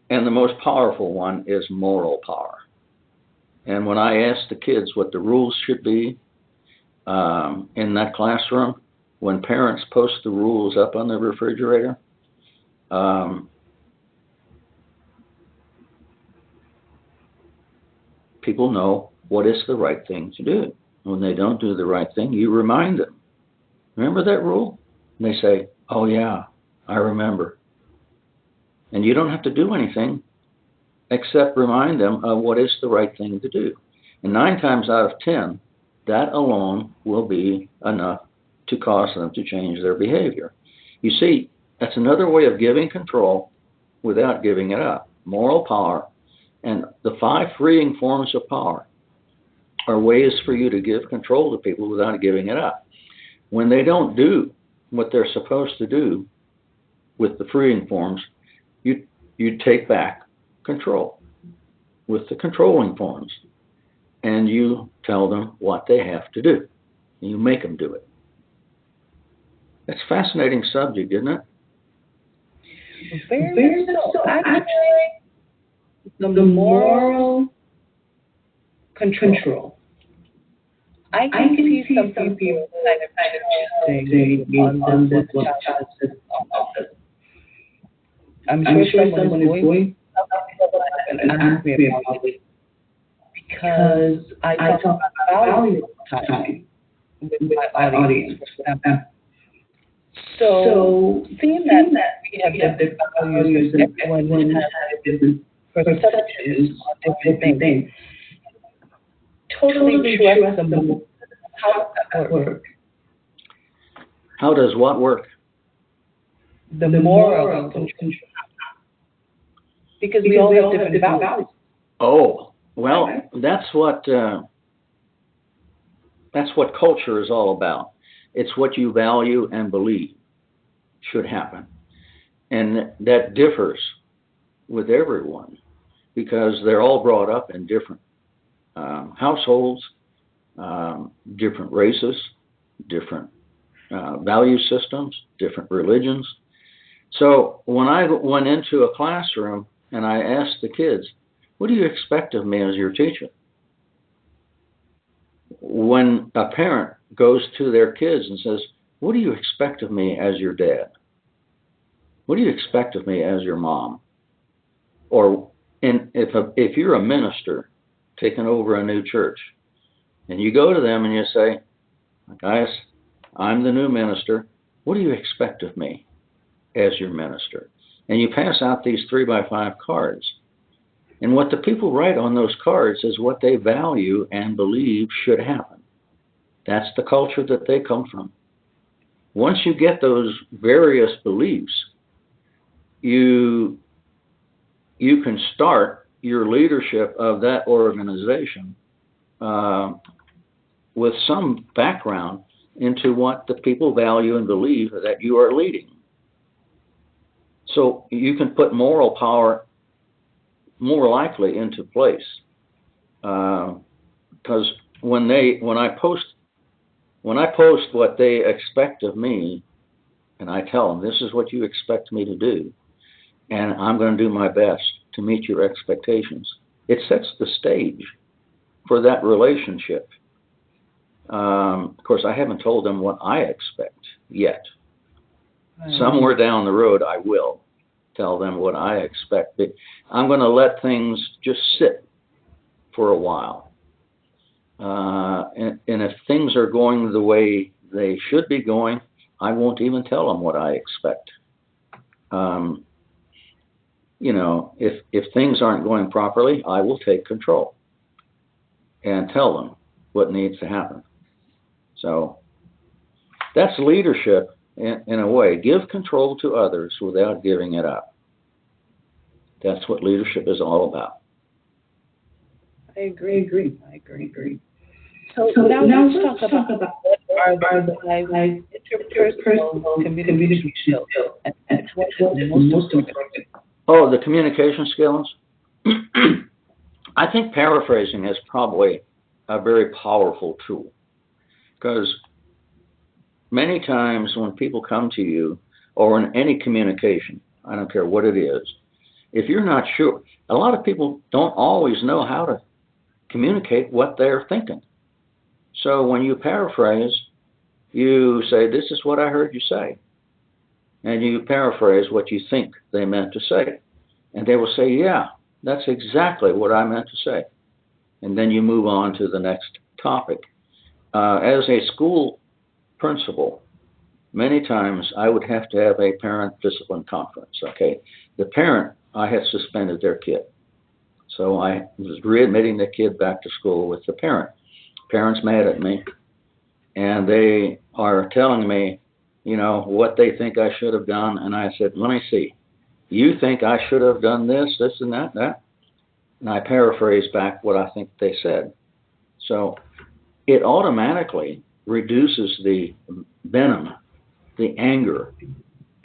Speaker 3: and the most powerful one is moral power. And when I ask the kids what the rules should be in that classroom, when parents post the rules up on the refrigerator, people know what is the right thing to do. When they don't do the right thing, you remind them. Remember that rule? And they say, oh yeah, I remember. And you don't have to do anything except remind them of what is the right thing to do. And 9 times out of 10, that alone will be enough to cause them to change their behavior. You see, that's another way of giving control without giving it up. Moral power and the 5 freeing forms of power are ways for you to give control to people without giving it up. When they don't do what they're supposed to do with the freeing forms, you take back control with the controlling forms, and you tell them what they have to do, and you make them do it. It's a fascinating subject, isn't it?
Speaker 2: Very so. Actually, the moral control. I can see some people kind of saying on this one. I'm sure someone is going and ask me about it, because I talk about value time with my audience. So, seeing that we have different values and everyone has different perceptions on different things, totally trust them. How does that work?
Speaker 3: How does what work?
Speaker 2: The moral control. Because we all have different values.
Speaker 3: Oh, well, that's what culture is all about. It's what you value and believe should happen. And that differs with everyone because they're all brought up in different households, different races, different value systems, different religions. So when I went into a classroom and I asked the kids, what do you expect of me as your teacher? When a parent goes to their kids and says, what do you expect of me as your dad? What do you expect of me as your mom? Or if you're a minister taking over a new church and you go to them and you say, guys, I'm the new minister. What do you expect of me as your minister? And you pass out these 3x5 cards. And what the people write on those cards is what they value and believe should happen. That's the culture that they come from. Once you get those various beliefs, you can start your leadership of that organization with some background into what the people value and believe that you are leading. So you can put moral power more likely into place. Because when I post what they expect of me, and I tell them, this is what you expect me to do, and I'm going to do my best to meet your expectations, it sets the stage for that relationship. Of course, I haven't told them what I expect yet. Somewhere down the road, I will tell them what I expect. But I'm going to let things just sit for a while. And if things are going the way they should be going, I won't even tell them what I expect. If things aren't going properly, I will take control and tell them what needs to happen. So that's leadership in a way. Give control to others without giving it up. That's what leadership is all about.
Speaker 2: I agree. So now let's talk about what are the interpersonal communication skills and what is most important.
Speaker 3: Oh, the communication skills? I think paraphrasing is probably a very powerful tool, because many times when people come to you, or in any communication, I don't care what it is, if you're not sure, a lot of people don't always know how to communicate what they're thinking. So when you paraphrase, you say, this is what I heard you say. And you paraphrase what you think they meant to say. And they will say, yeah, that's exactly what I meant to say. And then you move on to the next topic. As a school principal, many times I would have to have a parent discipline conference, okay? The parent, I had suspended their kid. So I was readmitting the kid back to school with the parent. Parents mad at me, and they are telling me, what they think I should have done. And I said, let me see. You think I should have done this, and that? And I paraphrase back what I think they said. So it automatically reduces the venom, the anger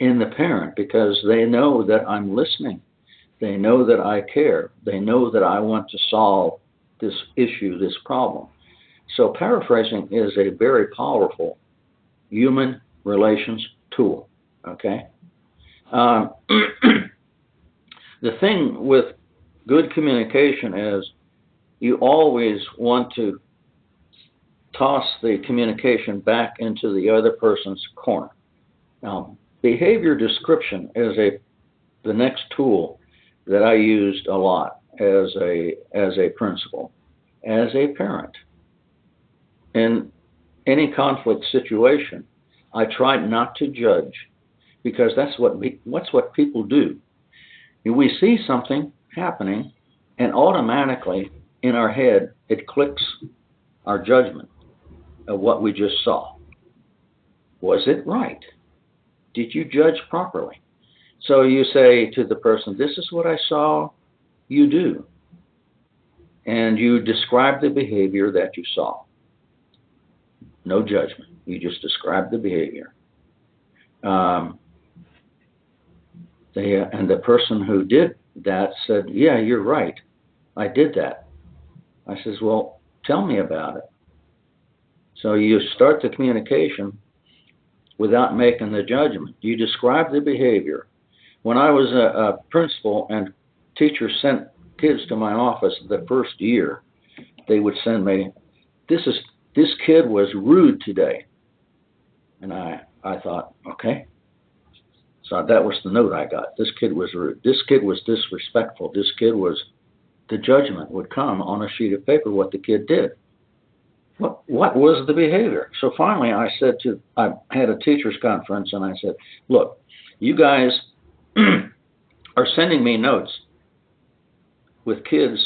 Speaker 3: in the parent, because they know that I'm listening. They know that I care. They know that I want to solve this issue, this problem. So paraphrasing is a very powerful human relations tool, okay? The thing with good communication is you always want to toss the communication back into the other person's corner. Now, behavior description is the next tool that I used a lot as a principal, as a parent. In any conflict situation, I tried not to judge, because that's what people do. We see something happening, and automatically in our head it clicks our judgment of what we just saw. Was it right? Did you judge properly? So you say to the person, this is what I saw you do. And you describe the behavior that you saw. No judgment. You just describe the behavior. And the person who did that said, yeah, you're right. I did that. I says, well, tell me about it. So you start the communication without making the judgment. You describe the behavior. When I was a principal and teachers sent kids to my office the first year, they would send me, this kid was rude today. And I thought, okay. So that was the note I got. This kid was rude. This kid was disrespectful. This kid was, the judgment would come on a sheet of paper what the kid did. What was the behavior? So finally I had a teacher's conference, and I said, look, you guys are sending me notes with kids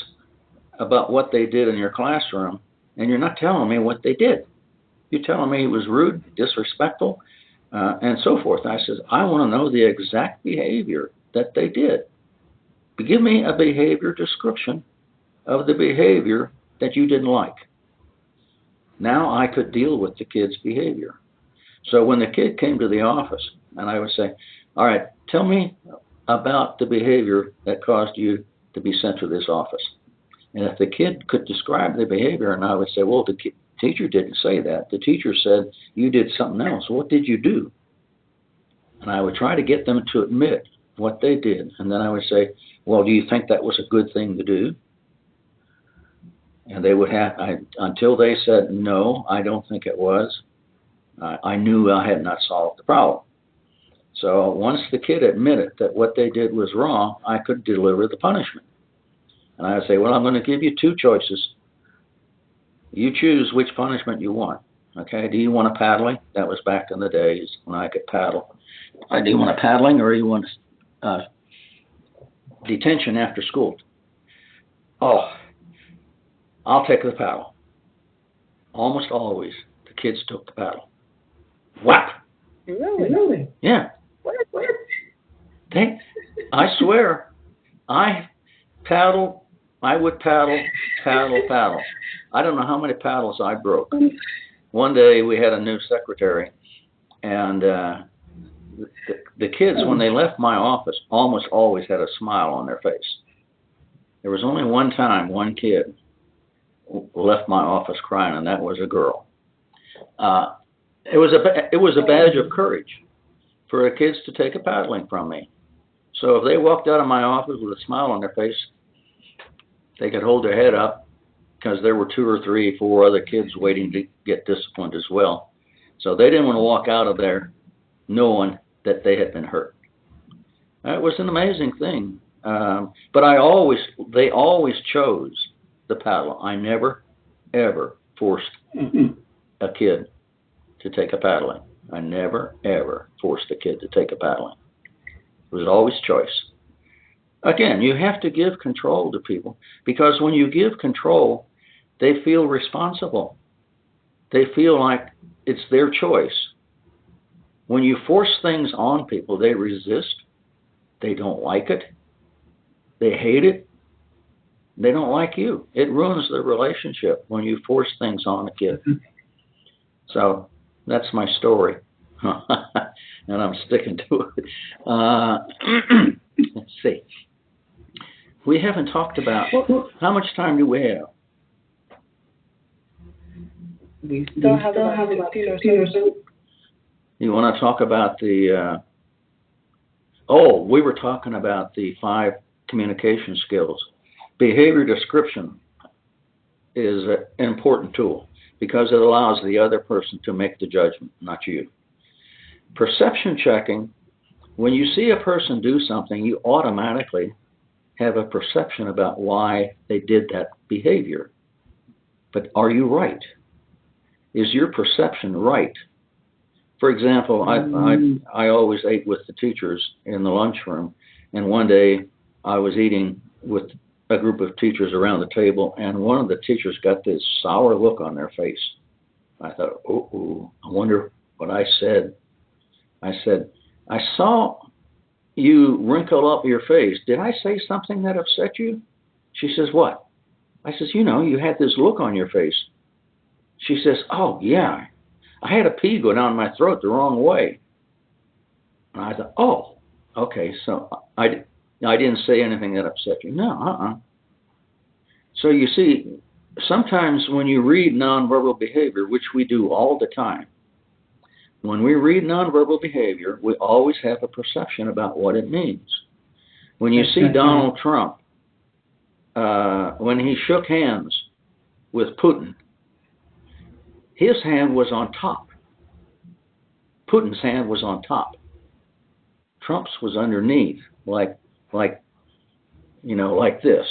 Speaker 3: about what they did in your classroom, and you're not telling me what they did. You're telling me he was rude, disrespectful, and so forth. I said, I want to know the exact behavior that they did. Give me a behavior description of the behavior that you didn't like. Now I could deal with the kid's behavior. So when the kid came to the office, and I would say, all right, tell me about the behavior that caused you to be sent to this office. And if the kid could describe the behavior, and I would say, well, the teacher didn't say that. The teacher said you did something else. What did you do? And I would try to get them to admit what they did. And then I would say, well, do you think that was a good thing to do? And they would have, until they said, no, I don't think it was, I knew I had not solved the problem. So once the kid admitted that what they did was wrong, I could deliver the punishment. And I would say, well, I'm going to give you two choices. You choose which punishment you want. Okay, do you want a paddling? That was back in the days when I could paddle. Do you want a paddling, or you want detention after school? Oh, I'll take the paddle. Almost always, the kids took the paddle. Whap!
Speaker 2: Really?
Speaker 3: Yeah.
Speaker 2: What?
Speaker 3: I swear, I would paddle. I don't know how many paddles I broke. One day we had a new secretary, and the kids, when they left my office, almost always had a smile on their face. There was only one time one kid left my office crying, and that was a girl. It was a badge of courage for the kids to take a paddling from me. So if they walked out of my office with a smile on their face, they could hold their head up, because there were 2 or 3, 4 other kids waiting to get disciplined as well. So they didn't want to walk out of there knowing that they had been hurt. It was an amazing thing. But they always chose the paddle. I never, ever forced a kid to take a paddling. I never, ever forced a kid to take a paddling. It was always choice. Again, you have to give control to people, because when you give control, they feel responsible. They feel like it's their choice. When you force things on people, they resist. They don't like it. They hate it. They don't like you. It ruins the relationship when you force things on a kid. So that's my story. And I'm sticking to it. Let's see. We haven't talked about, how much time do we have?
Speaker 2: We still have about 15 or so.
Speaker 3: You want to talk about we were talking about the 5 communication skills. Behavior description is an important tool because it allows the other person to make the judgment, not you. Perception checking, when you see a person do something, you automatically have a perception about why they did that behavior. But are you right? Is your perception right? For example, I always ate with the teachers in the lunchroom, and one day I was eating with a group of teachers around the table, and one of the teachers got this sour look on their face. I thought, I wonder what I said. I said, I saw you wrinkle up your face. Did I say something that upset you? She says, what? I says, you had this look on your face. She says, oh, yeah. I had a pee go down my throat the wrong way. And I thought, oh, okay, so I didn't say anything that upset you. No, So you see, sometimes when you read nonverbal behavior, which we do all the time, when we read nonverbal behavior, we always have a perception about what it means. When you see Donald Trump, when he shook hands with Putin, his hand was on top. Putin's hand was on top. Trump's was underneath, like this.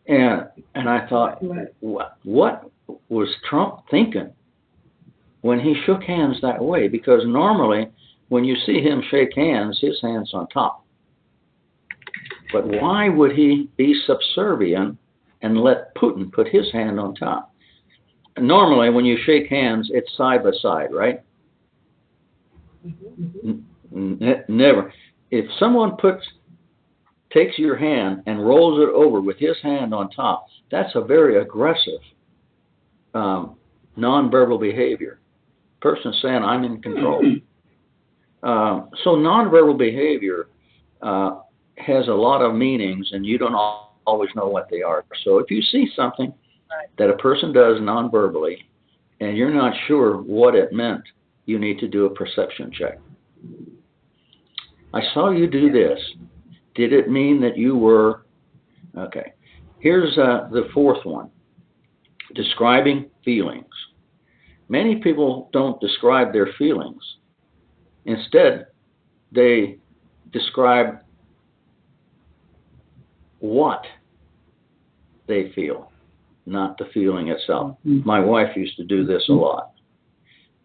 Speaker 3: And I thought, what was Trump thinking when he shook hands that way? Because normally, when you see him shake hands, his hand's on top. But why would he be subservient and let Putin put his hand on top? Normally, when you shake hands, it's side by side, right? Never. If someone takes your hand and rolls it over with his hand on top, that's a very aggressive nonverbal behavior. Person saying, I'm in control. So nonverbal behavior has a lot of meanings, and you don't always know what they are. So if you see something that a person does nonverbally, and you're not sure what it meant, you need to do a perception check. I saw you do this. Did it mean that you were... Okay. Here's the fourth one. Describing feelings. Many people don't describe their feelings. Instead, they describe what they feel, not the feeling itself. My wife used to do this a lot.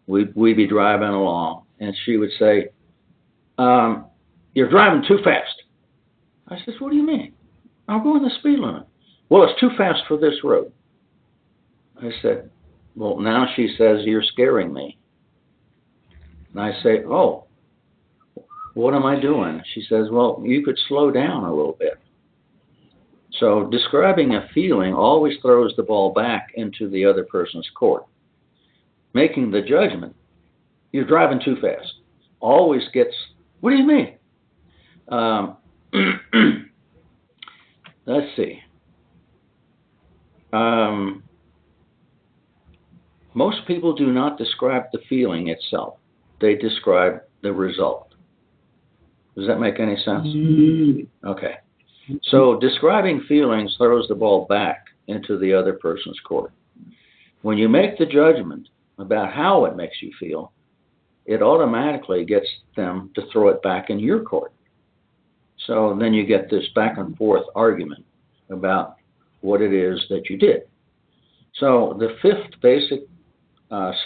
Speaker 3: We'd be driving along, and she would say, you're driving too fast. I said, what do you mean? I'm going the speed limit. Well, it's too fast for this road. I said, well, now she says, you're scaring me. And I say, oh, what am I doing? She says, well, you could slow down a little bit. So describing a feeling always throws the ball back into the other person's court. Making the judgment, you're driving too fast, always gets, what do you mean? Let's see. Most people do not describe the feeling itself. They describe the result. Does that make any sense? Okay. So describing feelings throws the ball back into the other person's court. When you make the judgment about how it makes you feel, it automatically gets them to throw it back in your court. So then you get this back and forth argument about what it is that you did. So the fifth basic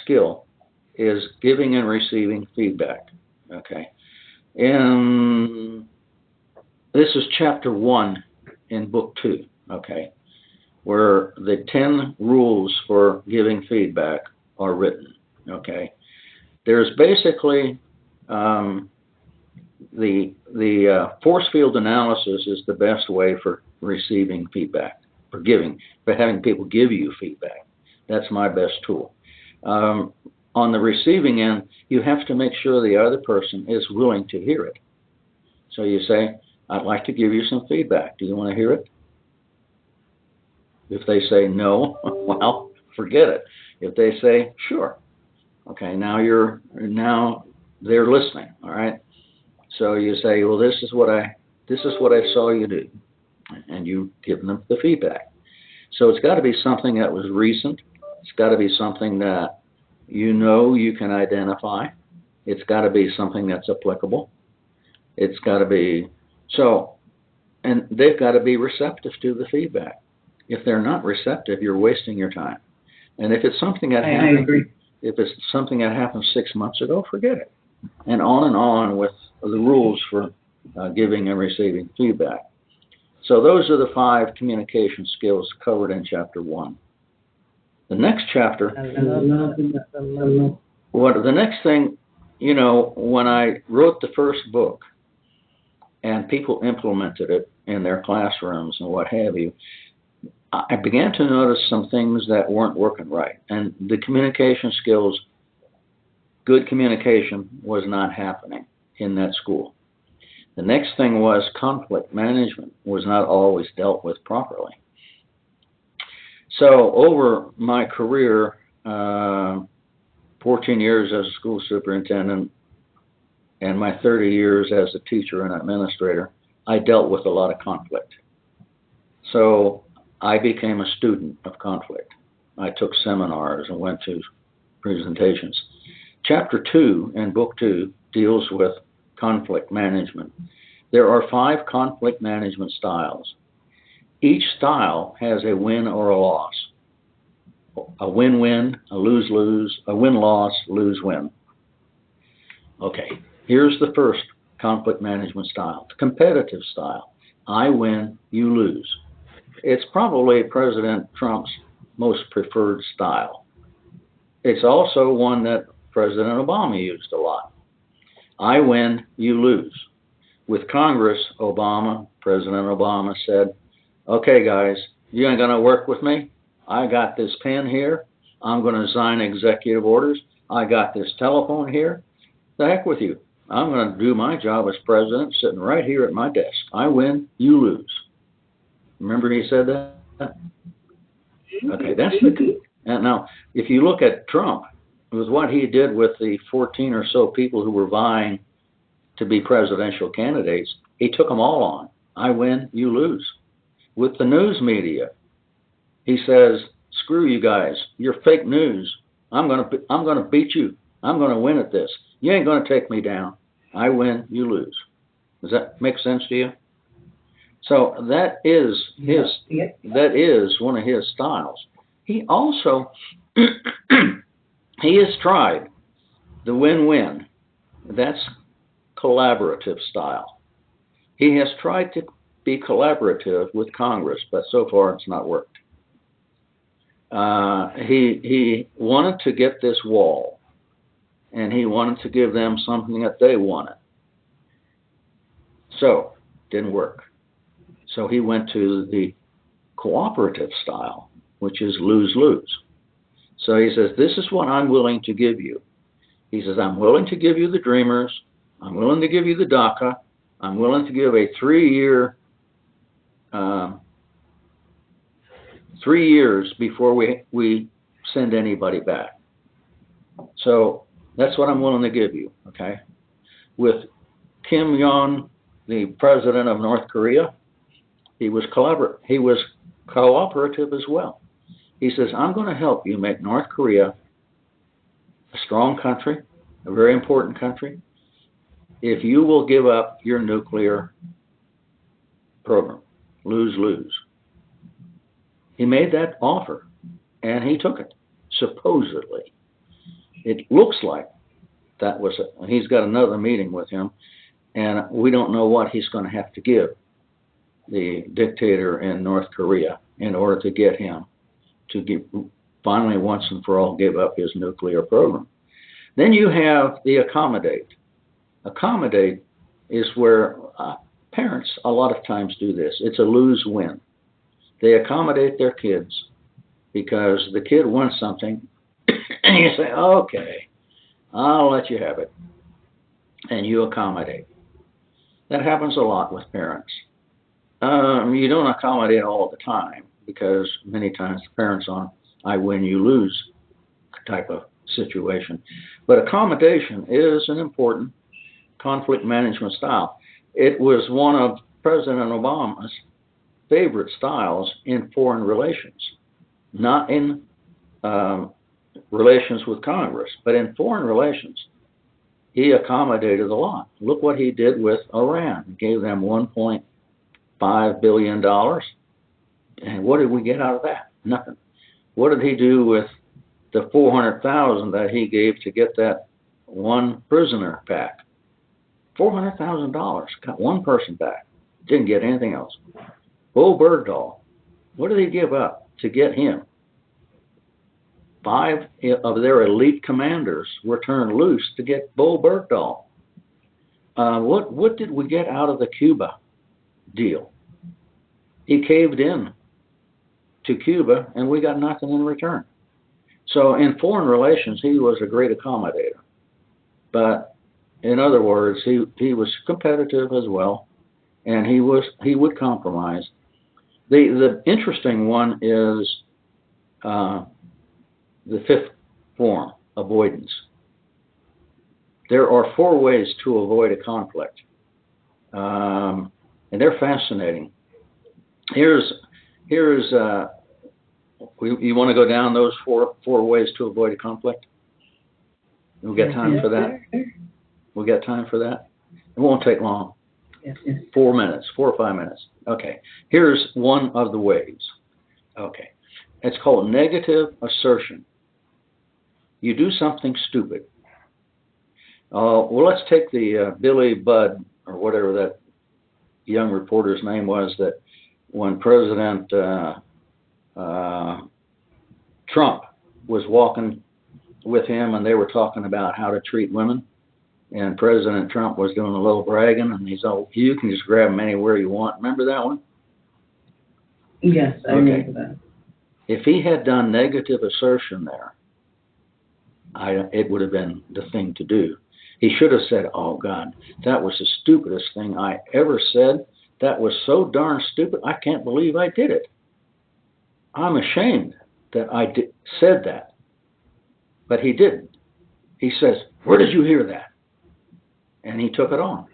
Speaker 3: skill is giving and receiving feedback. Okay. And this is chapter 1 in book 2. Okay. Where the 10 rules for giving feedback are written. Okay. There's basically the force field analysis is the best way for receiving feedback, for having people give you feedback. That's my best tool. On the receiving end, you have to make sure the other person is willing to hear it. So you say, I'd like to give you some feedback. Do you want to hear it? If they say no, well, forget it. If they say, sure. Okay, now they're listening, all right? So you say, well, this is what I saw you do. And you give them the feedback. So it's got to be something that was recent. It's got to be something that you can identify. It's got to be something that's applicable. It's got to be and they've got to be receptive to the feedback. If they're not receptive, you're wasting your time. And if it's something that happened, I agree. If it's something that happened 6 months ago, forget it. And on with the rules for giving and receiving feedback. So those are the 5 communication skills covered in chapter 1. The next chapter, the next thing, when I wrote the first book and people implemented it in their classrooms and what have you, I began to notice some things that weren't working right. And the communication skills, good communication was not happening in that school. The next thing was conflict management was not always dealt with properly. So over my career, 14 years as a school superintendent and my 30 years as a teacher and administrator, I dealt with a lot of conflict. So I became a student of conflict. I took seminars and went to presentations. Chapter 2 in book 2 deals with conflict management. There are 5 conflict management styles. Each style has a win or a loss. A win-win, a lose-lose, a win-loss, lose-win. Okay, here's the first conflict management style, the competitive style. I win, you lose. It's probably President Trump's most preferred style. It's also one that President Obama used a lot. I win, you lose. With Congress, President Obama said, okay, guys, you ain't going to work with me? I got this pen here. I'm going to sign executive orders. I got this telephone here. The heck with you. I'm going to do my job as president sitting right here at my desk. I win, you lose. Remember he said that? Okay, that's the... And now, if you look at Trump, with what he did with the 14 or so people who were vying to be presidential candidates, he took them all on. I win, you lose. With the news media, he says, screw you guys. You're fake news. I'm gonna beat you. I'm going to win at this. You ain't going to take me down. I win, you lose. Does that make sense to you? So that is that is one of his styles. He also he has tried the win-win. That's collaborative style. He has tried to be collaborative with Congress, but so far it's not worked. He wanted to get this wall, and he wanted to give them something that they wanted. So, didn't work. So he went to the cooperative style, which is lose-lose. So he says, this is what I'm willing to give you. He says, I'm willing to give you the Dreamers. I'm willing to give you the DACA. I'm willing to give a 3 years before we send anybody back. So that's what I'm willing to give you, okay? With Kim Jong, the president of North Korea, he was cooperative as well. He says, I'm going to help you make North Korea a strong country, a very important country, if you will give up your nuclear program. Lose-lose. He made that offer, and he took it, supposedly. It looks like that was it. He's got another meeting with him, and we don't know what he's going to have to give the dictator in North Korea in order to get him to finally once and for all give up his nuclear program. Then you have the accommodate. Accommodate is where parents a lot of times do this. It's a lose-win. They accommodate their kids because the kid wants something, and you say, okay, I'll let you have it, and you accommodate. That happens a lot with parents. You don't accommodate all the time because many times the parents on I win, you lose type of situation. But accommodation is an important conflict management style. It was one of President Obama's favorite styles in foreign relations, not in relations with Congress, but in foreign relations. He accommodated a lot. Look what he did with Iran. He gave them $1.5 billion. And what did we get out of that? Nothing. What did he do with the $400,000 that he gave to get that one prisoner back? $400,000 got one person back. Didn't get anything else. Bo Bergdahl, what did he give up to get him? 5 of their elite commanders were turned loose to get Bo Bergdahl. What did we get out of the Cuba deal? He caved in to Cuba, and we got nothing in return. So in foreign relations, he was a great accommodator. But in other words, he was competitive as well, and he would compromise. The interesting one is the fifth form, avoidance. There are 4 ways to avoid a conflict, and they're fascinating. You want to go down those four ways to avoid a conflict? We got time for that? We got time for that? It won't take long. 4 minutes, 4 or 5 minutes. Okay. Here's one of the ways. Okay. It's called negative assertion. You do something stupid. Well, let's take the Billy Budd, or whatever that young reporter's name was, that when President Trump was walking with him and they were talking about how to treat women, and President Trump was doing a little bragging, and he's all, you can just grab them anywhere you want. Remember that one?
Speaker 2: Yes, I remember that.
Speaker 3: If he had done negative assertion there, it would have been the thing to do. He should have said, "Oh God, that was the stupidest thing I ever said. That was so darn stupid. I can't believe I did it. I'm ashamed that I said that." But he didn't. He says, "Where did you hear that?" And he took it on.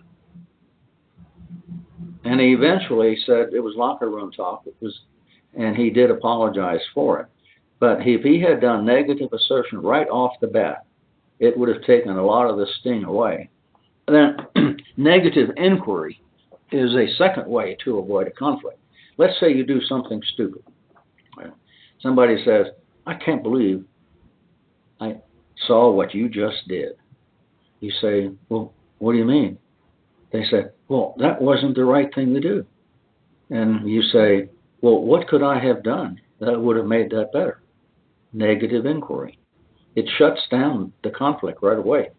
Speaker 3: And he eventually said it was locker room talk. And he did apologize for it. But if he had done negative assertion right off the bat, it would have taken a lot of the sting away. And then negative inquiry is a second way to avoid a conflict. Let's say you do something stupid. Somebody says, "I can't believe I saw what you just did." You say, "Well, what do you mean?" They say, "Well, that wasn't the right thing to do." And you say, "Well, what could I have done that would have made that better?" Negative inquiry. It shuts down the conflict right away.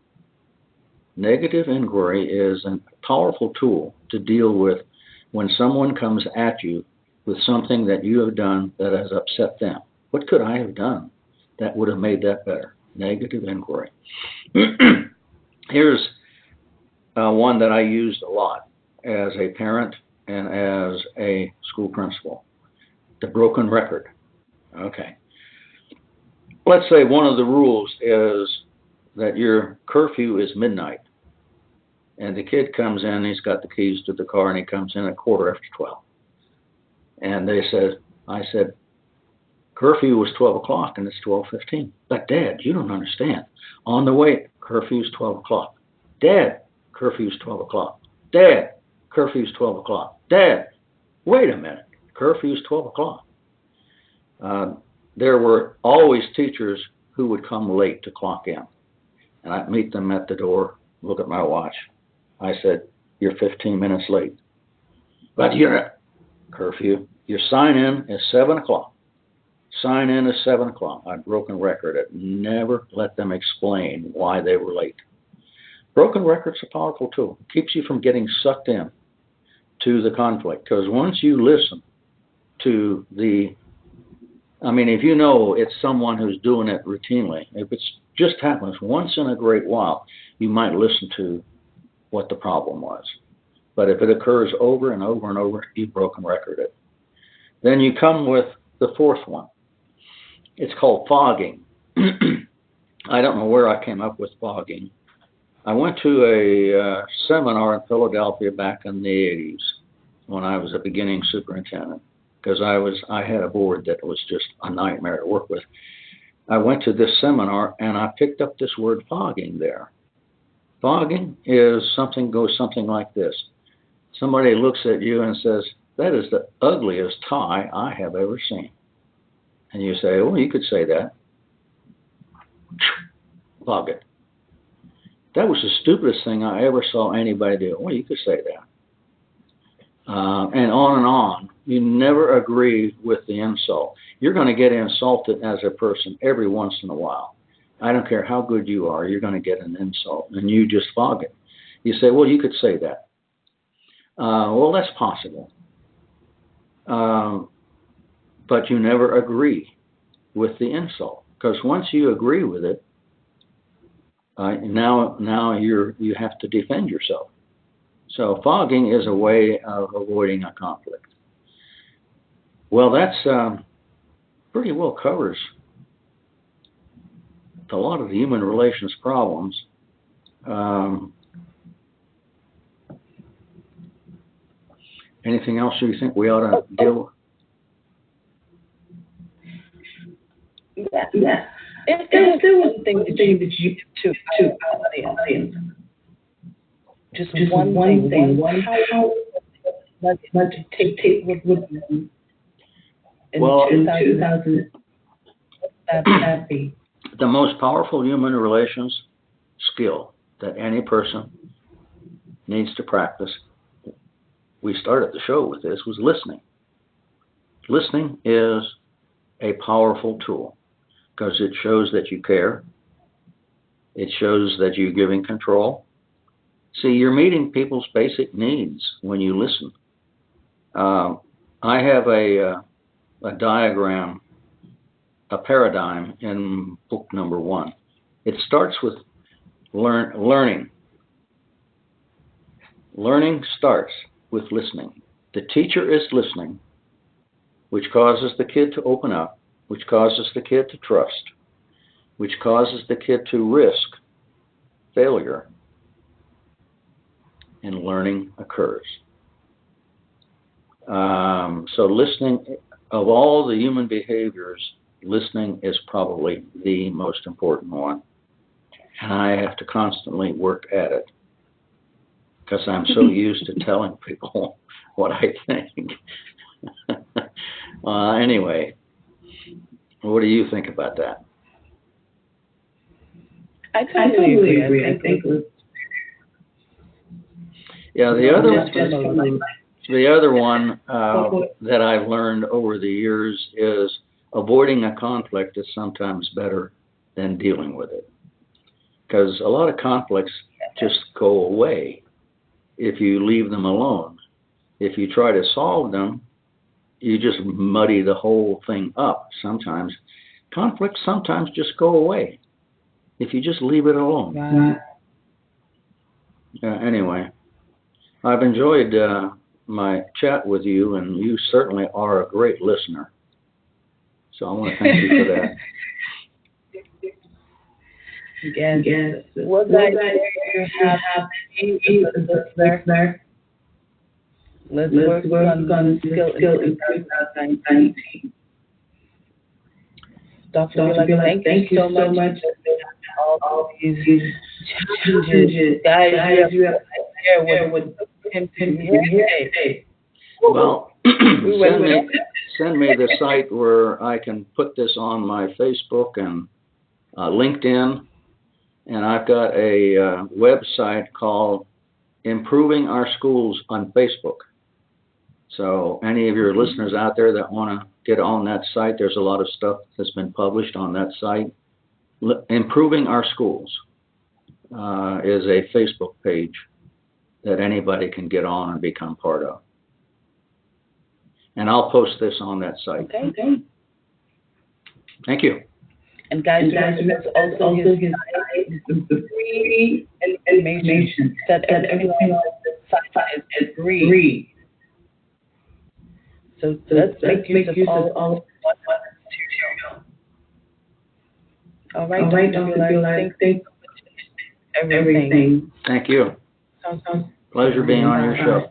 Speaker 3: Negative inquiry is a powerful tool to deal with when someone comes at you with something that you have done that has upset them. What could I have done that would have made that better? Negative inquiry. Here's one that I used a lot as a parent and as a school principal. The broken record. Okay. Let's say one of the rules is that your curfew is midnight. And the kid comes in, he's got the keys to the car, and he comes in at 12:15. And I said, curfew was 12 o'clock, and it's 12:15. But Dad, you don't understand. On the way, curfew's 12 o'clock. Dad, curfew's 12 o'clock. Dad, curfew's 12 o'clock. Dad, wait a minute, curfew's 12 o'clock. There were always teachers who would come late to clock in. And I'd meet them at the door, look at my watch. I said, "You're 15 minutes late." "But you're curfew. Your sign in is 7 o'clock. Sign in is 7 o'clock. I'd broken record it. Never let them explain why they were late. Broken record's a powerful tool. It keeps you from getting sucked in to the conflict. Because once you listen to if you know it's someone who's doing it routinely, if it just happens once in a great while, you might listen to what the problem was. But if it occurs over and over and over, you've broken record it. Then you come with the fourth one. It's called fogging. I don't know where I came up with fogging. I went to a seminar in Philadelphia back in the 80s when I was a beginning superintendent, because I had a board that was just a nightmare to work with. I went to this seminar and I picked up this word fogging there. Fogging goes something like this. Somebody looks at you and says, "That is the ugliest tie I have ever seen." And you say, "Well, you could say that." Fog it. "That was the stupidest thing I ever saw anybody do." Well, you could say that. And on. You never agree with the insult. You're going to get insulted as a person every once in a while. I don't care how good you are, you're going to get an insult, and you just fog it. You say, "Well, you could say that." Well, that's possible. But you never agree with the insult, because once you agree with it, now you have to defend yourself. So fogging is a way of avoiding a conflict. Well, that's pretty well covers a lot of the human relations problems. Anything else you think we ought to deal
Speaker 2: with? Yeah. If there was something that you to audience, just one thing, how let's take what would be in 2000 that be?
Speaker 3: The most powerful human relations skill that any person needs to practice, we started the show with this, was listening. Listening is a powerful tool because it shows that you care. It shows that you're giving control. See, you're meeting people's basic needs when you listen. I have a diagram a paradigm in book number 1. It starts with learning. Learning starts with listening. The teacher is listening, which causes the kid to open up, which causes the kid to trust, which causes the kid to risk failure, and learning occurs. So listening, of all the human behaviors, listening is probably the most important one. And I have to constantly work at it because I'm so used to telling people what I think. Anyway, what do you think about that?
Speaker 2: I totally agree. I think
Speaker 3: yeah, the other one that I've learned over the years is avoiding a conflict is sometimes better than dealing with it. Because a lot of conflicts just go away if you leave them alone. If you try to solve them, you just muddy the whole thing up. Sometimes conflicts sometimes just go away if you just leave it alone.
Speaker 2: Right.
Speaker 3: Anyway, I've enjoyed my chat with you, and you certainly are a great listener. So I want to thank you for that.
Speaker 2: Again, was I there to have a listener? Let's work on skill in 2019. Dr. Bulach, thank you so much for all these challenges. Guys, you have to share with him today.
Speaker 3: Well, send me the site where I can put this on my Facebook and LinkedIn. And I've got a website called Improving Our Schools on Facebook. So any of your listeners out there that want to get on that site, there's a lot of stuff that's been published on that site. Improving Our Schools is a Facebook page that anybody can get on and become part of. And I'll post this on that site.
Speaker 2: Okay.
Speaker 3: Thank you.
Speaker 2: And guys, also his free information that everyone on the site is free. So let's make use of all material. All right, Dr. Bulach, thank you for everything.
Speaker 3: Thank you. Pleasure being on your show.